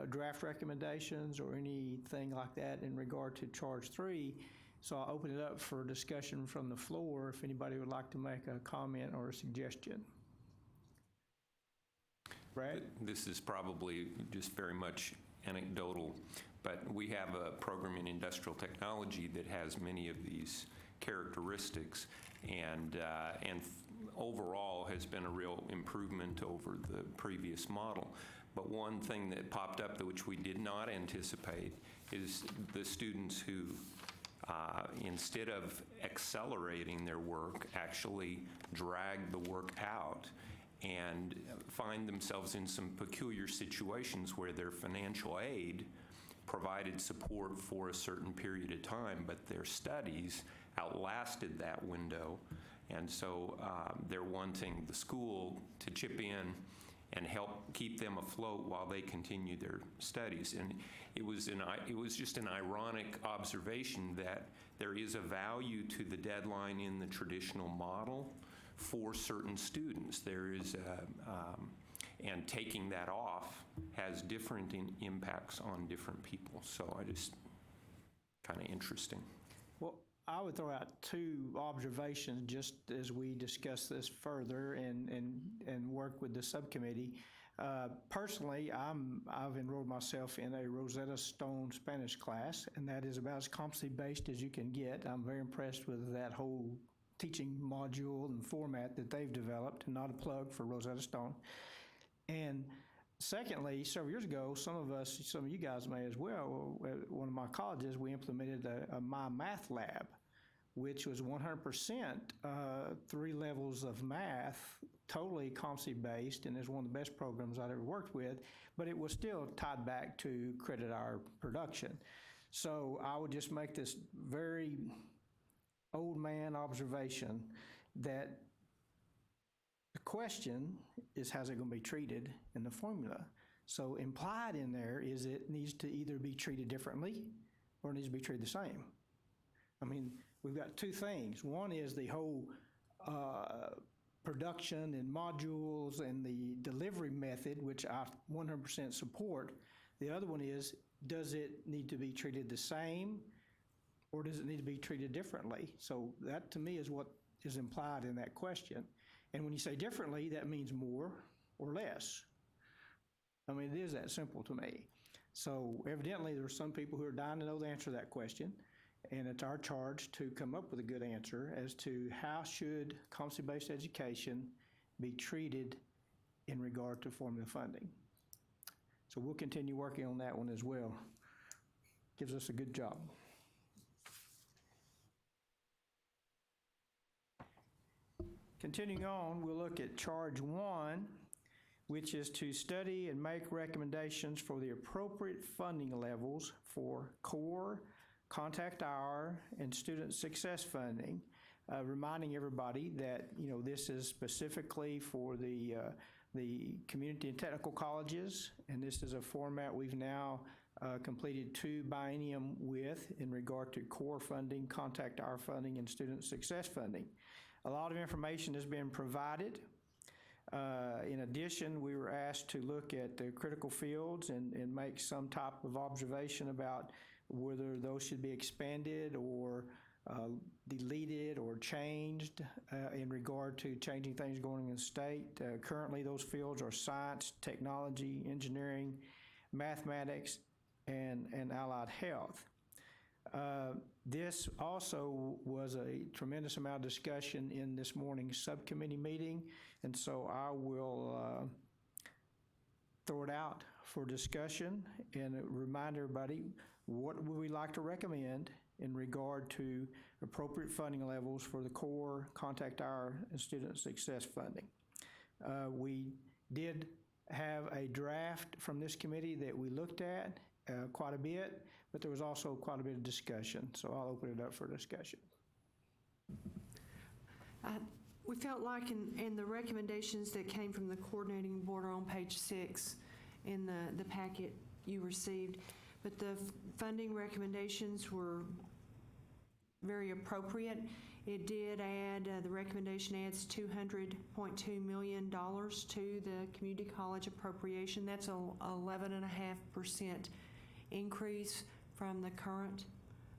draft recommendations or anything like that in regard to Charge 3. So I'll open it up for discussion from the floor if anybody would like to make a comment or a suggestion. Brad? This is probably just very much anecdotal, but we have a program in industrial technology that has many of these characteristics, and overall has been a real improvement over the previous model. But one thing that popped up, which we did not anticipate, is the students who, instead of accelerating their work, actually drag the work out and find themselves in some peculiar situations where their financial aid provided support for a certain period of time, but their studies outlasted that window. And so they're wanting the school to chip in and help keep them afloat while they continue their studies. And it was just an ironic observation that there is a value to the deadline in the traditional model for certain students. There is and taking that off has different impacts on different people. So I just kind of interesting. Well, I would throw out two observations just as we discuss this further and work with the subcommittee. Personally, I've enrolled myself in a Rosetta Stone Spanish class, and that is about as competency-based as you can get. I'm very impressed with that whole teaching module and format that they've developed, and not a plug for Rosetta Stone. And secondly, several years ago, some of you guys may as well, at one of my colleges, we implemented a My Math Lab, which was 100% 3 levels of math, totally competency-based, and is one of the best programs I've ever worked with, but it was still tied back to credit hour production. So I would just make this very old man observation that the question is, how's it going to be treated in the formula? So implied in there is it needs to either be treated differently or it needs to be treated the same. I mean, we've got two things. One is the whole production and modules and the delivery method, which I 100% support. The other one is, does it need to be treated the same or does it need to be treated differently? So that, to me, is what is implied in that question. And when you say differently, that means more or less. I mean, it is that simple to me. So evidently, there are some people who are dying to know the answer to that question, and it's our charge to come up with a good answer as to how should competency-based education be treated in regard to formula funding. So we'll continue working on that one as well. Gives us a good job. Continuing on, we'll look at Charge 1, which is to study and make recommendations for the appropriate funding levels for core, contact hour, and student success funding. Reminding everybody that this is specifically for the community and technical colleges, and this is a format we've now completed 2 biennium with in regard to core funding, contact hour funding, and student success funding. A lot of information has been provided. In addition, we were asked to look at the critical fields and make some type of observation about whether those should be expanded or deleted or changed in regard to changing things going in the state. Currently, those fields are science, technology, engineering, mathematics, and allied health. This also was a tremendous amount of discussion in this morning's subcommittee meeting, and so I will throw it out for discussion and remind everybody what would we like to recommend in regard to appropriate funding levels for the core, contact hour, and student success funding. We did have a draft from this committee that we looked at quite a bit, but there was also quite a bit of discussion, so I'll open it up for discussion. We felt like in the recommendations that came from the coordinating board are on page 6 in the packet you received, but the funding recommendations were very appropriate. It did add, the recommendation adds $200.2 million to the community college appropriation. That's a 11.5% increase from the current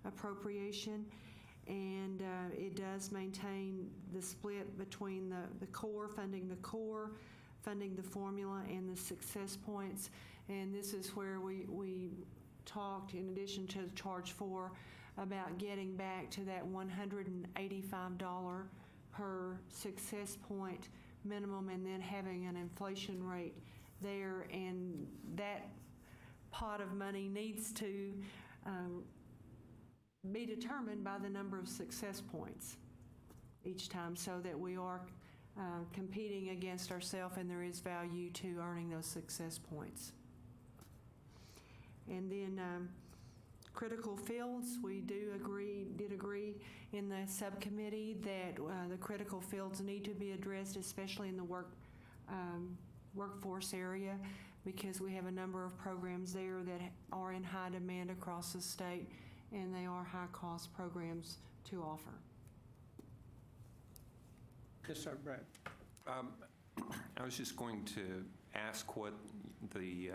appropriation. And it does maintain the split between the core, funding the formula, and the success points. And this is where we talked, in addition to the charge 4, about getting back to that $185 per success point minimum, and then having an inflation rate there. And that pot of money needs to be determined by the number of success points each time, so that we are competing against ourselves and there is value to earning those success points. And then critical fields, we did agree in the subcommittee that the critical fields need to be addressed, especially in the workforce area, because we have a number of programs there that are in high demand across the state, and they are high-cost programs to offer. Yes, sir, Brad. I was just going to ask what the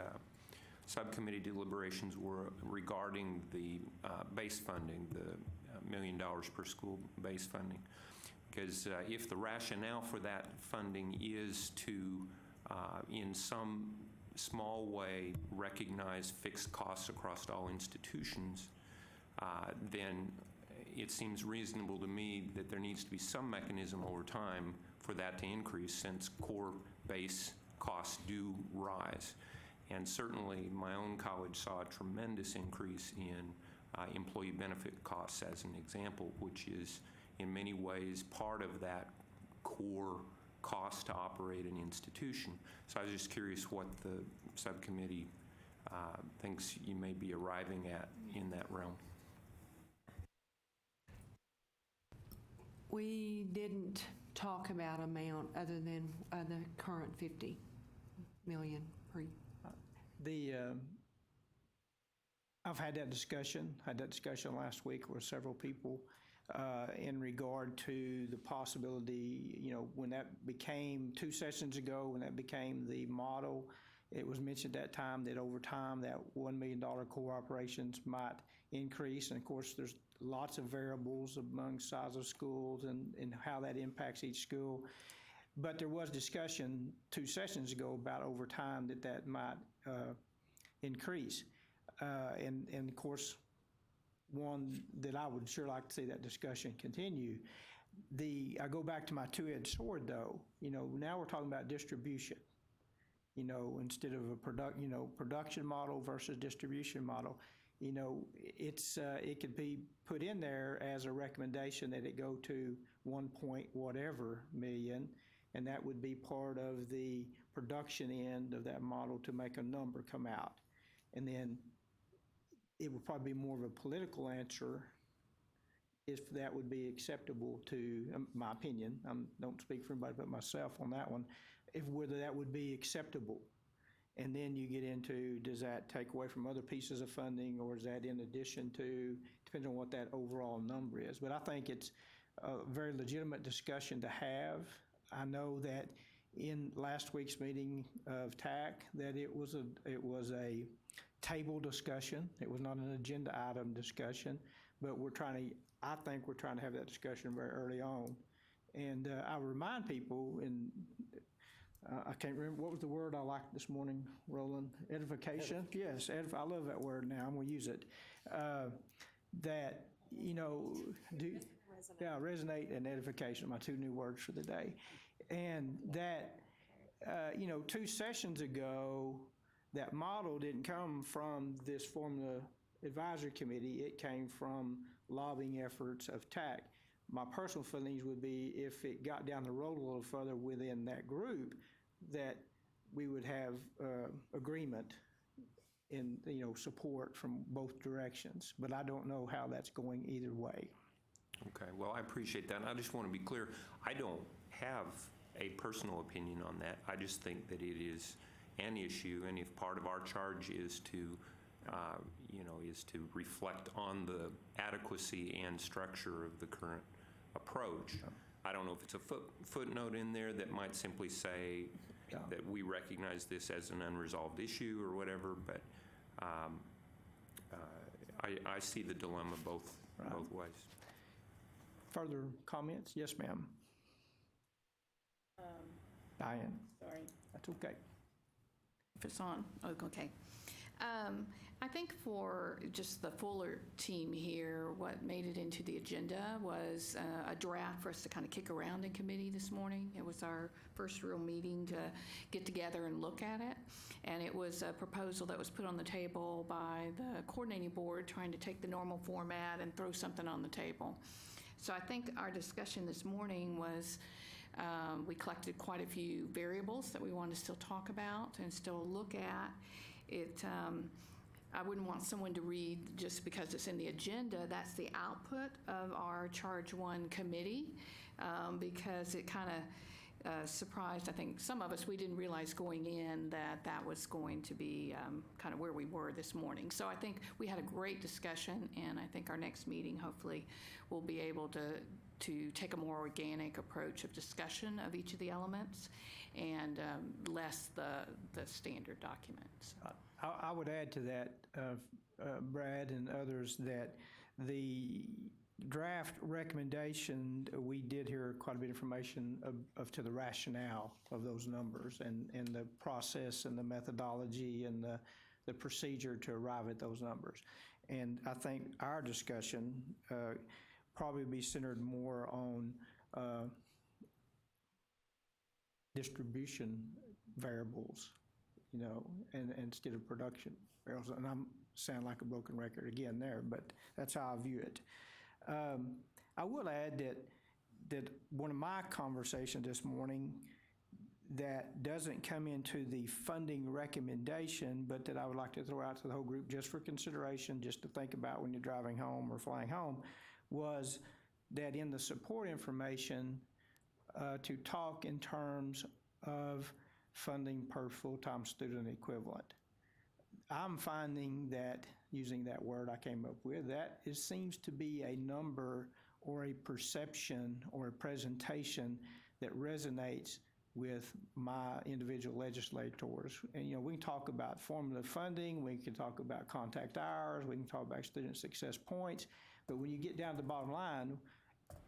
subcommittee deliberations were regarding the base funding, the $1 million per school base funding. Because if the rationale for that funding is to, in some small way, recognize fixed costs across all institutions, then it seems reasonable to me that there needs to be some mechanism over time for that to increase, since core base costs do rise. And certainly my own college saw a tremendous increase in employee benefit costs, as an example, which is in many ways part of that core cost to operate an institution. So I was just curious what the subcommittee thinks you may be arriving at in that realm. We didn't talk about amount other than the current $50 million per year. I've had that discussion last week with several people in regard to the possibility, when that became 2 sessions ago, when that became the model, it was mentioned at that time that over time that $1 million core operations might increase. And of course, there's lots of variables among size of schools and how that impacts each school. But there was discussion 2 sessions ago about over time that might increase. And of course, one that I would sure like to see that discussion continue. I go back to my two-edged sword, though. Now we're talking about distribution. Instead of a production model versus distribution model. It could be put in there as a recommendation that it go to 1 point whatever million, and that would be part of the production end of that model to make a number come out. And then it would probably be more of a political answer if that would be acceptable to, my opinion, I don't speak for anybody but myself on that one, whether that would be acceptable. And then you get into, does that take away from other pieces of funding, or is that in addition to, depends on what that overall number is. But I think it's a very legitimate discussion to have. I know that in last week's meeting of TAC that it was a table discussion. It was not an agenda item discussion, but I think we're trying to have that discussion very early on. And I remind people, I can't remember, what was the word I liked this morning, Roland? Edification? Yes, I love that word now. I'm going to use it. Resonate and edification are my 2 new words for the day. And that, 2 sessions ago, that model didn't come from this formula advisory committee. It came from lobbying efforts of TAC. My personal feelings would be if it got down the road a little further within that group, that we would have agreement in support from both directions. But I don't know how that's going either way. Okay, well, I appreciate that. And I just want to be clear, I don't have a personal opinion on that. I just think that it is an issue, and if part of our charge is to, is to reflect on the adequacy and structure of the current approach. I don't know if it's a footnote in there that might simply say that we recognize this as an unresolved issue or whatever, but I see the dilemma both ways. Further comments? Yes, ma'am. Diane. Sorry. That's okay. If it's on, oh, okay. I think for just the Fuller team here, what made it into the agenda was a draft for us to kind of kick around in committee this morning. It was our first real meeting to get together and look at it. And it was a proposal that was put on the table by the coordinating board trying to take the normal format and throw something on the table. So I think our discussion this morning was we collected quite a few variables that we want to still talk about and still look at. I wouldn't want someone to read just because it's in the agenda, that's the output of our Charge 1 committee, because it kind of surprised, I think, some of us. We didn't realize going in that that was going to be kind of where we were this morning. So I think we had a great discussion, and I think our next meeting, hopefully, we'll be able to take a more organic approach of discussion of each of the elements and less the standard documents. I would add to that, Brad and others, that the draft recommendation, we did hear quite a bit of information to the rationale of those numbers and the process and the methodology and the procedure to arrive at those numbers. And I think our discussion probably be centered more on distribution variables, and instead of production variables. And I'm sound like a broken record again there, but that's how I view it. I will add that one of my conversations this morning that doesn't come into the funding recommendation, but that I would like to throw out to the whole group just for consideration, just to think about when you're driving home or flying home, was that in the support information to talk in terms of funding per full-time student equivalent. I'm finding that, using that word I came up with, that it seems to be a number or a perception or a presentation that resonates with my individual legislators. And, we can talk about formula funding, we can talk about contact hours, we can talk about student success points, but when you get down to the bottom line,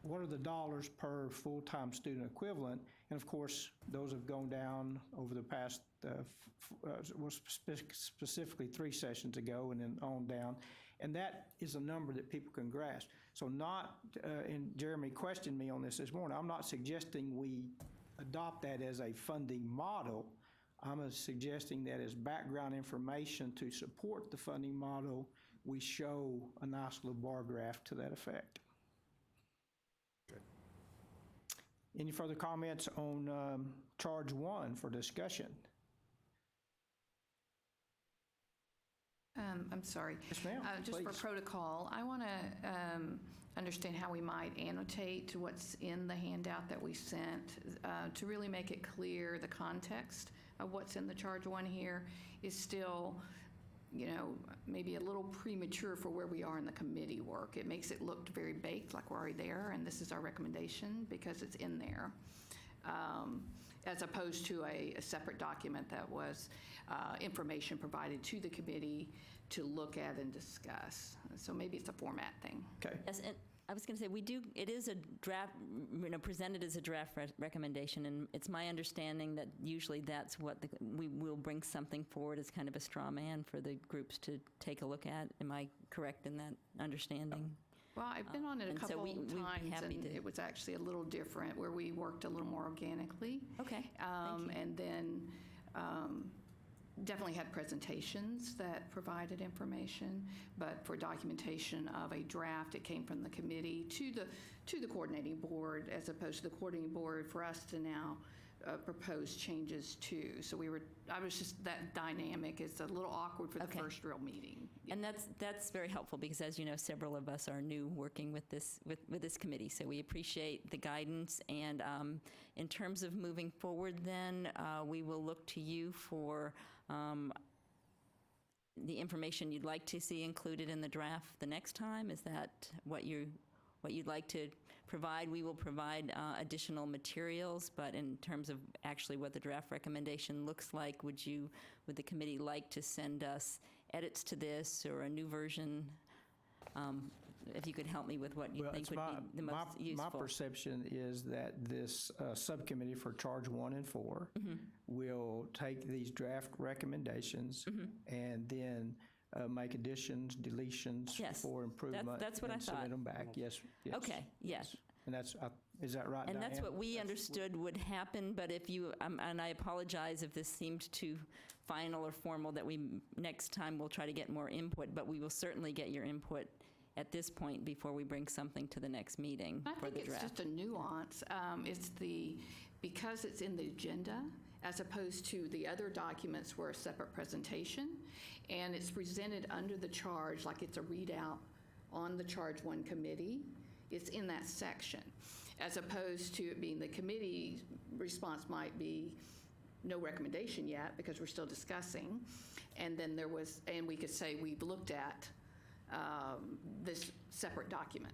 what are the dollars per full-time student equivalent? And of course, those have gone down over the past, specifically 3 sessions ago and then on down. And that is a number that people can grasp. So and Jeremy questioned me on this morning, I'm not suggesting we adopt that as a funding model. I'm suggesting that as background information to support the funding model, we show a nice little bar graph to that effect. Any further comments on Charge 1 for discussion? I'm sorry. Yes, ma'am. Just Please. for protocol, I want to understand how we might annotate what's in the handout that we sent to really make it clear the context of what's in the Charge 1 here is still, maybe a little premature for where we are in the committee work. It makes it look very baked, like we're already there, and this is our recommendation because it's in there, as opposed to a separate document that was information provided to the committee to look at and discuss. So maybe it's a format thing. Okay. Yes, and I was going to say, it is a draft, presented as a draft recommendation, and it's my understanding that usually that's what we will bring something forward as kind of a straw man for the groups to take a look at. Am I correct in that understanding? Well, I've been on it a And so couple we'd be times, happy and to- it was actually a little different, where we worked a little more organically. Okay, thank you. And then definitely had presentations that provided information, but for documentation of a draft, it came from the committee to the coordinating board, as opposed to the coordinating board for us to now propose changes to. So that dynamic is a little awkward for the Okay. first real meeting. And that's very helpful because, as you know, several of us are new working with this committee. So we appreciate the guidance. And in terms of moving forward, then we will look to you for the information you'd like to see included in the draft the next time. Is that what you'd like to provide? We will provide additional materials, but in terms of actually what the draft recommendation looks like, would the committee like to send us edits to this or a new version? If you could help me with what you think would be the most useful. My perception is that this subcommittee for Charge 1 and 4 will take these draft recommendations and then make additions, deletions for improvement. That's what I and thought. Submit them back. Yes. Okay. Yes. And that's is that right, And Diane? that's what we understood would happen, but if you, and I apologize if this seemed too final or formal, that next time we'll try to get more input, but we will certainly get your input at this point before we bring something to the next meeting for the draft. I think it's just a nuance. Because it's in the agenda, as opposed to the other documents were a separate presentation, and it's presented under the charge, like it's a readout on the Charge 1 committee. It's in that section, as opposed to it being the committee's response might be no recommendation yet because we're still discussing, and then and we could say we've looked at this separate document.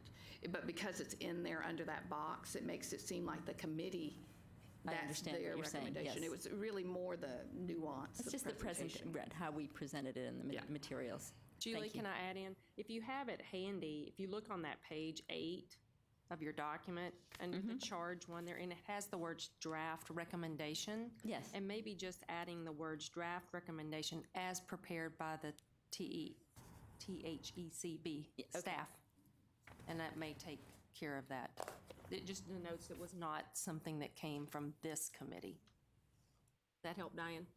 But because it's in there under that box, it makes it seem like the committee, that's their what you're saying, recommendation. yes. It was really more the nuance It's of just the presentation, how we presented it in the materials. Julie, Thank you. can I add in? If you have it handy, if you look on that page 8 of your document, under the charge 1 there, and it has the words draft recommendation. Yes. And maybe just adding the words draft recommendation as prepared by the THECB staff. And that may take care of that. It just denotes it was not something that came from this committee. Does that help, Diane?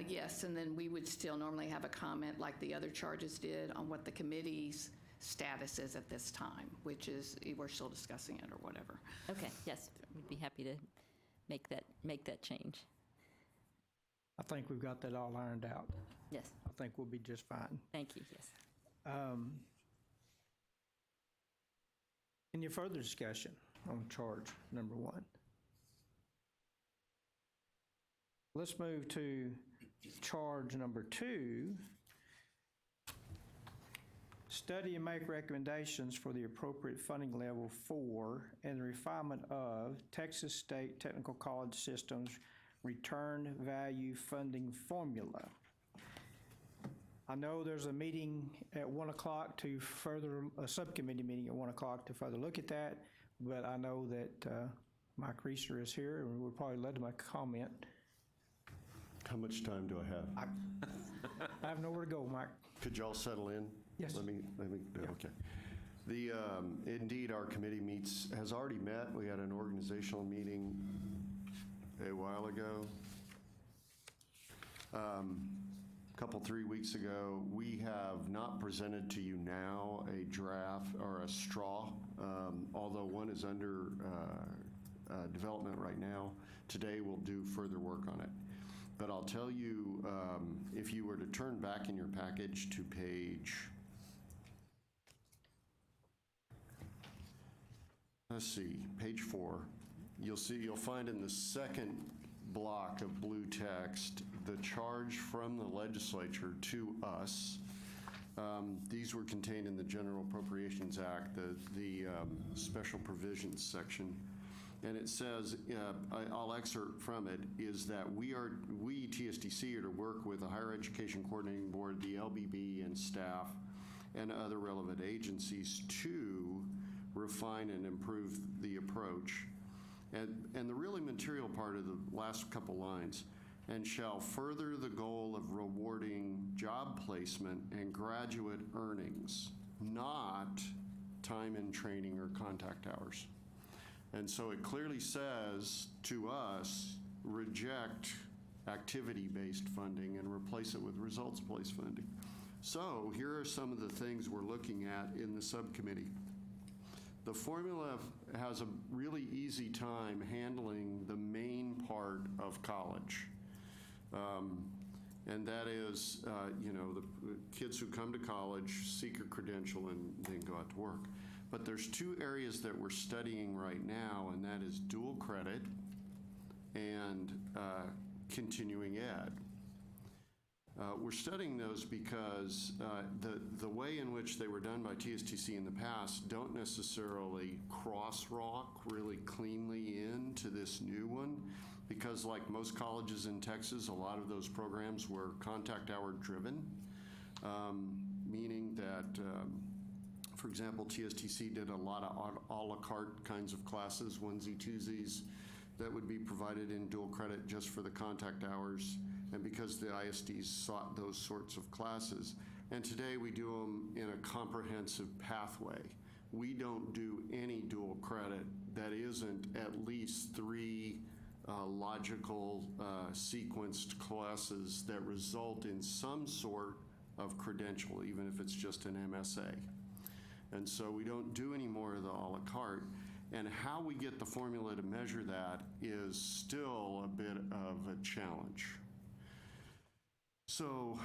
Yes, and then we would still normally have a comment like the other charges did on what the committee's status is at this time, which is we're still discussing it or whatever. Okay, yes, we'd be happy to make that change. I think we've got that all ironed out. Yes. I think we'll be just fine. Thank you, yes. Any further discussion on charge number 1? Let's move to charge number 2. Study and make recommendations for the appropriate funding level for and the refinement of Texas State Technical College System's return value funding formula. I know there's a meeting at 1 o'clock a subcommittee meeting at 1 o'clock to further look at that, but I know that Mike Reeser is here and we're probably led to make a comment. How much time do I have? I have nowhere to go, Mike. Could y'all settle in? Yes. Let me. Okay. Indeed, our committee has already met. We had an organizational meeting a while ago. A 3 weeks ago. We have not presented to you now a draft or a straw, although one is under development right now. Today we'll do further work on it. But I'll tell you, if you were to turn back in your package to page, page 4, you'll find in the second block of blue text the charge from the legislature to us. These were contained in the General Appropriations Act, the special provisions section. And it says, I'll excerpt from it, is that we, TSDC, are to work with the Higher Education Coordinating Board, the LBB, and staff, and other relevant agencies to refine and improve the approach. And the really material part of the last couple lines, and shall further the goal of rewarding job placement and graduate earnings, not time in training or contact hours. And so it clearly says to us, reject activity-based funding and replace it with results-based funding. So here are some of the things we're looking at in the subcommittee. The formula has a really easy time handling the main part of college. And that is, the kids who come to college, seek a credential, and then go out to work. But there's two areas that we're studying right now, and that is dual credit and continuing ed. We're studying those because the way in which they were done by TSTC in the past don't necessarily crosswalk really cleanly into this new one, because like most colleges in Texas, a lot of those programs were contact hour driven, meaning that, for example, TSTC did a lot of a la carte kinds of classes, onesie, twosies, that would be provided in dual credit just for the contact hours, and because the ISDs sought those sorts of classes. And today we do them in a comprehensive pathway. We don't do any dual credit that isn't at least 3 logical sequenced classes that result in some sort of credential, even if it's just an MSA. And so we don't do any more of the a la carte. And how we get the formula to measure that is still a bit of a challenge. So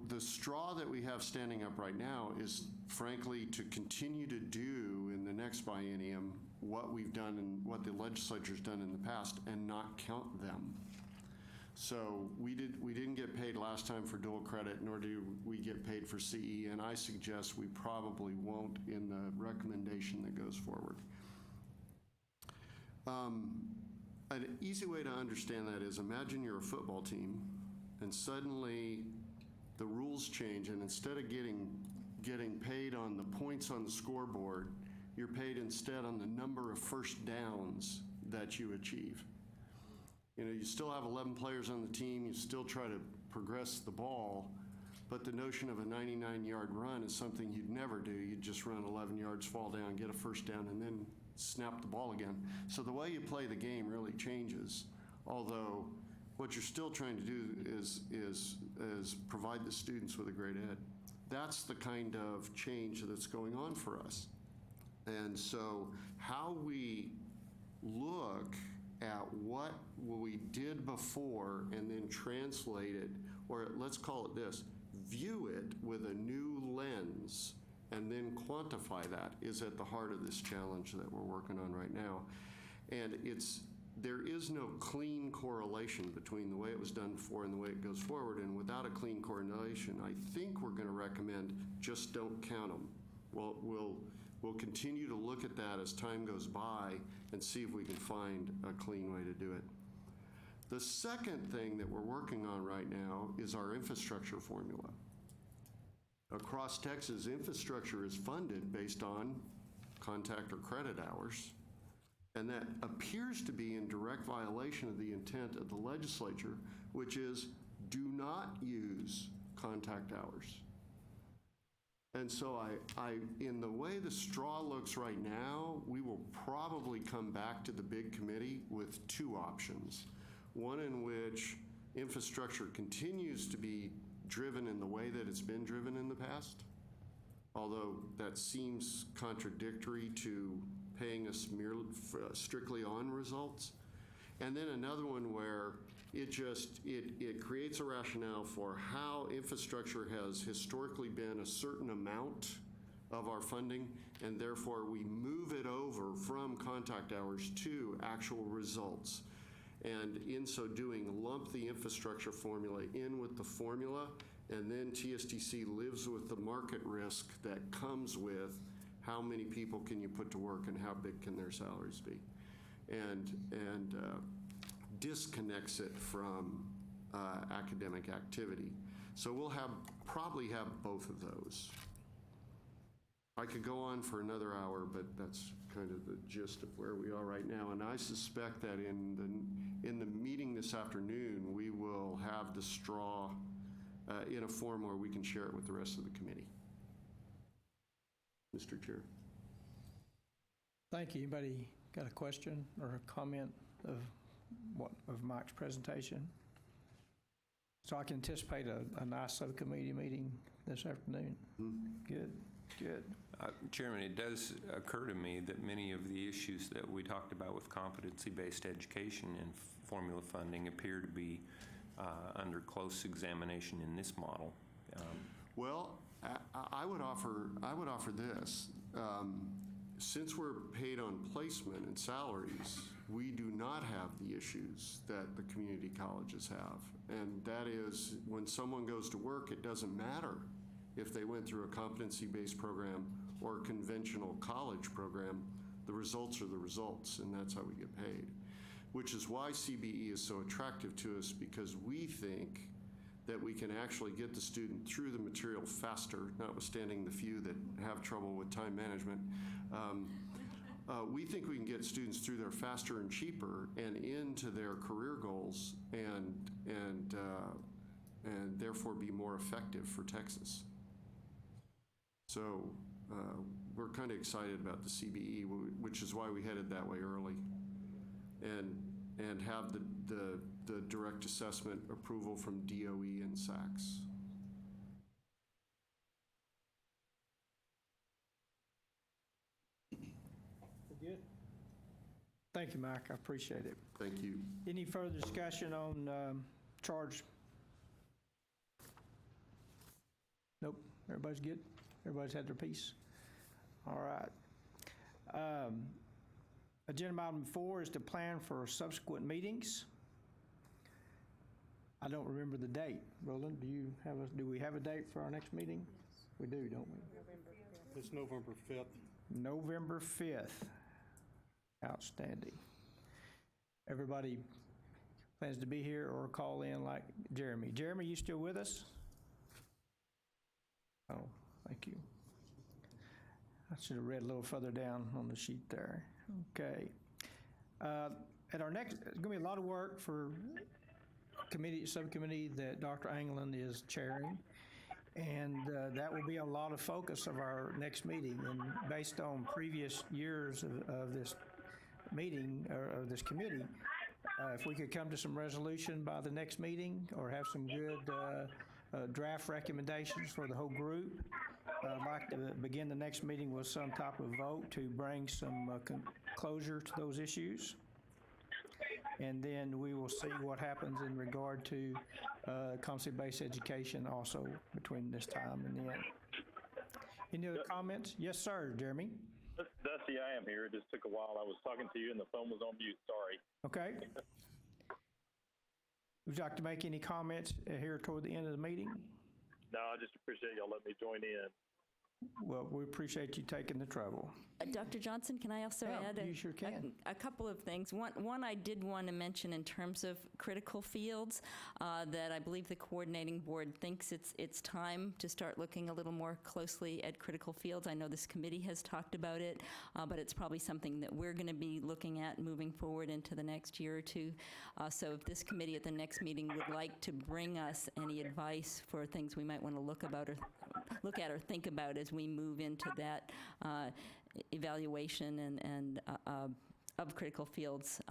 the straw that we have standing up right now is, frankly, to continue to do in the next biennium what we've done and what the legislature's done in the past and not count them. So we didn't get paid last time for dual credit, nor do we get paid for CE, and I suggest we probably won't in the recommendation that goes forward. An easy way to understand that is, imagine you're a football team and suddenly the rules change, and instead of getting paid on the points on the scoreboard, you're paid instead on the number of first downs that you achieve. You still have 11 players on the team, you still try to progress the ball, but the notion of a 99-yard run is something you'd never do. You'd just run 11 yards, fall down, get a first down, and then snap the ball again. So the way you play the game really changes, although what you're still trying to do is provide the students with a great ed. That's the kind of change that's going on for us. And so how we look at what we did before and then translate it, or let's call it this, view it with a new lens and then quantify that, is at the heart of this challenge that we're working on right now. And there is no clean correlation between the way it was done before and the way it goes forward, and without a clean correlation, I think we're going to recommend just don't count them. We'll continue to look at that as time goes by and see if we can find a clean way to do it. The second thing that we're working on right now is our infrastructure formula. Across Texas, infrastructure is funded based on contact or credit hours, and that appears to be in direct violation of the intent of the legislature, which is do not use contact hours. And so in the way the straw looks right now, we will probably come back to the big committee with 2 options. One in which infrastructure continues to be driven in the way that it's been driven in the past, although that seems contradictory to paying us strictly on results. And then another one where it creates a rationale for how infrastructure has historically been a certain amount of our funding, and therefore we move it over from contact hours to actual results. And in so doing, lump the infrastructure formula in with the formula, and then TSTC lives with the market risk that comes with how many people can you put to work and how big can their salaries be, and disconnects it from academic activity. So we'll probably have both of those. I could go on for another hour, but that's kind of the gist of where we are right now. And I suspect that in the meeting this afternoon, we will have the straw in a form where we can share it with the rest of the committee. Mr. Chair. Thank you. Anybody got a question or a comment of Mike's presentation? So I can anticipate a nice subcommittee meeting this afternoon. Good. Chairman, it does occur to me that many of the issues that we talked about with competency-based education and formula funding appear to be under close examination in this model. Well, I would offer this. Since we're paid on placement and salaries, we do not have the issues that the community colleges have. And that is, when someone goes to work, it doesn't matter if they went through a competency-based program or a conventional college program. The results are the results, and that's how we get paid. Which is why CBE is so attractive to us, because we think that we can actually get the student through the material faster, notwithstanding the few that have trouble with time management. We think we can get students through there faster and cheaper and into their career goals, and therefore be more effective for Texas. So we're kind of excited about the CBE, which is why we headed that way early, and have the direct assessment approval from DOE and SACS. Good. Thank you, Mike. I appreciate it. Thank you. Any further discussion on charge? Nope. Everybody's good? Everybody's had their piece? All right. Agenda item 4 is to plan for subsequent meetings. I don't remember the date. Roland, do we have a date for our next meeting? We do, don't we? It's November 5th. November 5th. Outstanding. Everybody plans to be here or call in like Jeremy. Jeremy, you still with us? Oh, thank you. I should have read a little further down on the sheet there. Okay. At our next, it's going to be a lot of work for subcommittee that Dr. Anglin is chairing. And that will be a lot of focus of our next meeting. And based on previous years of this meeting, or of this committee, if we could come to some resolution by the next meeting or have some good draft recommendations for the whole group, I'd like to begin the next meeting with some type of vote to bring some closure to those issues. And then we will see what happens in regard to competency-based education also between this time and then. Any other comments? Yes, sir, Jeremy. Dusty, I am here. It just took a while. I was talking to you and the phone was on mute. Sorry. Okay. Would you like to make any comments here toward the end of the meeting? No, I just appreciate y'all letting me join in. Well, we appreciate you taking the trouble. Dr. Johnson, can I also add you sure can. a couple of things? One I did want to mention in terms of critical fields, that I believe the coordinating board thinks it's time to start looking a little more closely at critical fields. I know this committee has talked about it, but it's probably something that we're going to be looking at moving forward into the next year or two. So if this committee at the next meeting would like to bring us any advice for things we might want to look at or think about as we move into that evaluation and of critical fields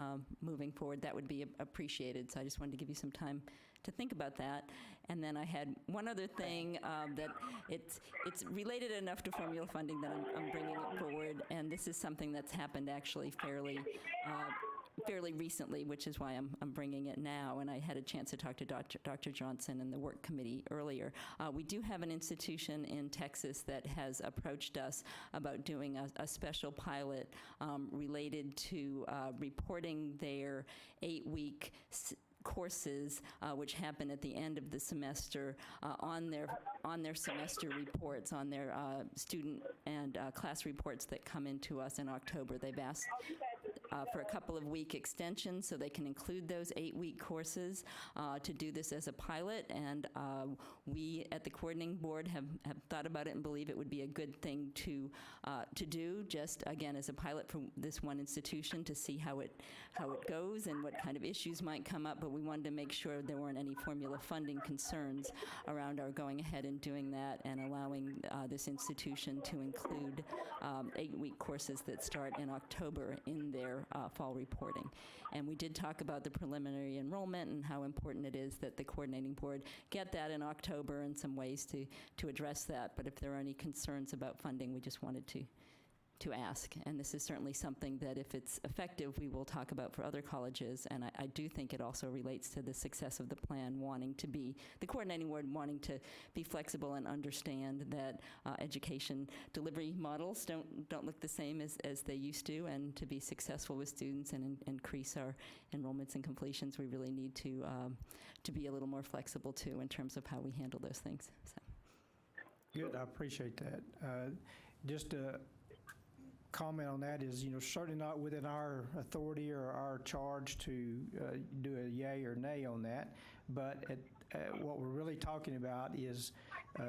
moving forward, that would be appreciated. So I just wanted to give you some time to think about that. And then I had one other thing that it's related enough to formula funding that I'm bringing it forward. And this is something that's happened actually fairly recently, which is why I'm bringing it now. And I had a chance to talk to Dr. Johnson and the work committee earlier. We do have an institution in Texas that has approached us about doing a special pilot related to reporting their 8-week courses, which happen at the end of the semester, on their semester reports, on their student and class reports that come into us in October. They've asked for a couple of week extensions so they can include those 8-week courses to do this as a pilot. And we at the coordinating board have thought about it and believe it would be a good thing to do, just again as a pilot for this one institution to see how it goes and what kind of issues might come up. But we wanted to make sure there weren't any formula funding concerns around our going ahead and doing that and allowing this institution to include 8-week courses that start in October in their fall reporting. And we did talk about the preliminary enrollment and how important it is that the coordinating board get that in October and some ways to address that. But if there are any concerns about funding, we just wanted to ask. And this is certainly something that, if it's effective, we will talk about for other colleges. And I do think it also relates to the success of the plan, the coordinating board wanting to be flexible and understand that education delivery models don't look the same as they used to. And to be successful with students and increase our enrollments and completions, we really need to be a little more flexible too in terms of how we handle those things. So. Good, I appreciate that. Just a comment on that is, certainly not within our authority or our charge to do a yay or nay on that, but what we're really talking about is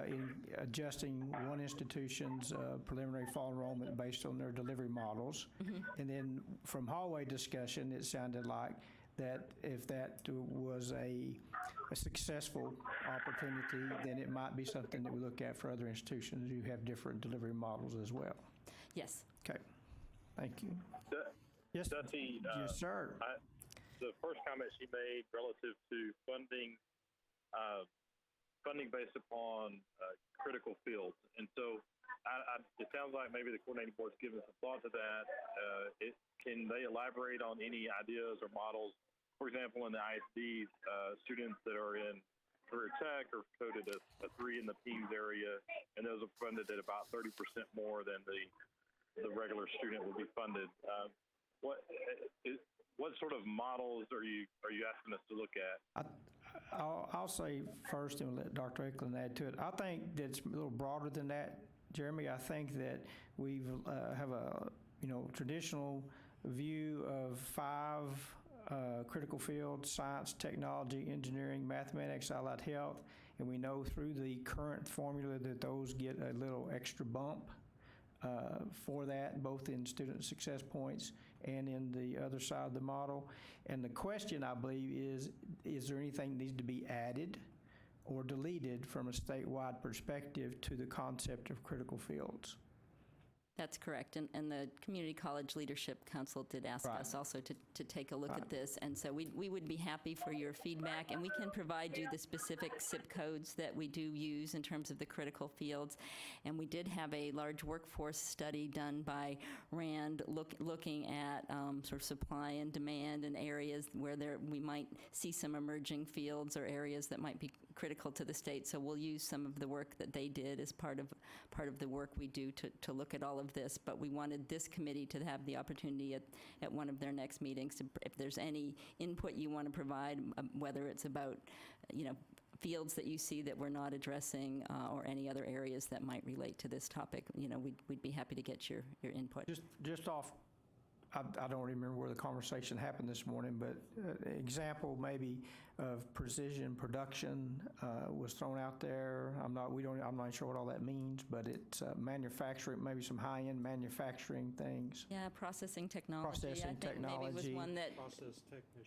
in adjusting one institution's preliminary fall enrollment based on their delivery models. Mm-hmm. And then from hallway discussion, it sounded like that if that was a successful opportunity, then it might be something that we look at for other institutions who have different delivery models as well. Yes. Okay. Thank you. Yes, Dusty, yes, sir. The first comment she made relative to funding based upon critical fields. And so it sounds like maybe the coordinating board's given some thought to that. Can they elaborate on any ideas or models? For example, in the ISDs, students that are in career tech are coded a 3 in the PEAMS area, and those are funded at about 30% more than the regular student would be funded. What sort of models are you asking us to look at? I'll say first, and we'll let Dr. Eklund add to it. I think that it's a little broader than that, Jeremy. I think that we have a traditional view of 5 critical fields: science, technology, engineering, mathematics, allied health, and we know through the current formula that those get a little extra bump for that, both in student success points and in the other side of the model. And the question, I believe, is there anything that needs to be added or deleted from a statewide perspective to the concept of critical fields? That's correct. And the Community College Leadership Council did ask us also to take a look at this. And so we would be happy for your feedback, and we can provide you the specific SIP codes that we do use in terms of the critical fields. And we did have a large workforce study done by RAND looking at sort of supply and demand in areas where we might see some emerging fields or areas that might be critical to the state. So we'll use some of the work that they did as part of the work we do to look at all of this. But we wanted this committee to have the opportunity at one of their next meetings if there's any input you want to provide, whether it's about fields that you see that we're not addressing or any other areas that might relate to this topic. We'd be happy to get your input. Just off, I don't remember where the conversation happened this morning, but example maybe of precision production was thrown out there. I'm not sure what all that means, but it's manufacturing, maybe some high-end manufacturing things. Yeah, processing technology. I think maybe was one that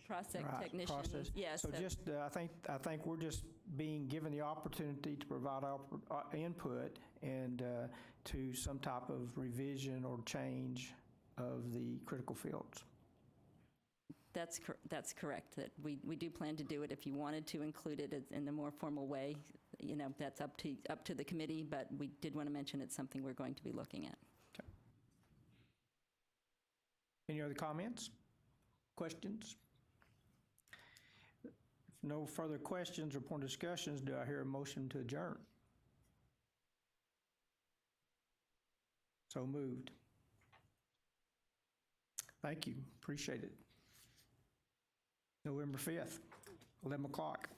process technician. Yes. So just I think we're just being given the opportunity to provide our input and to some type of revision or change of the critical fields. That's correct. That we do plan to do it. If you wanted to include it in a more formal way, that's up to the committee. But we did want to mention it's something we're going to be looking at. Okay. Any other comments? Questions? If no further questions or point discussions, do I hear a motion to adjourn? So moved. Thank you. Appreciate it. November 5th, 11 o'clock.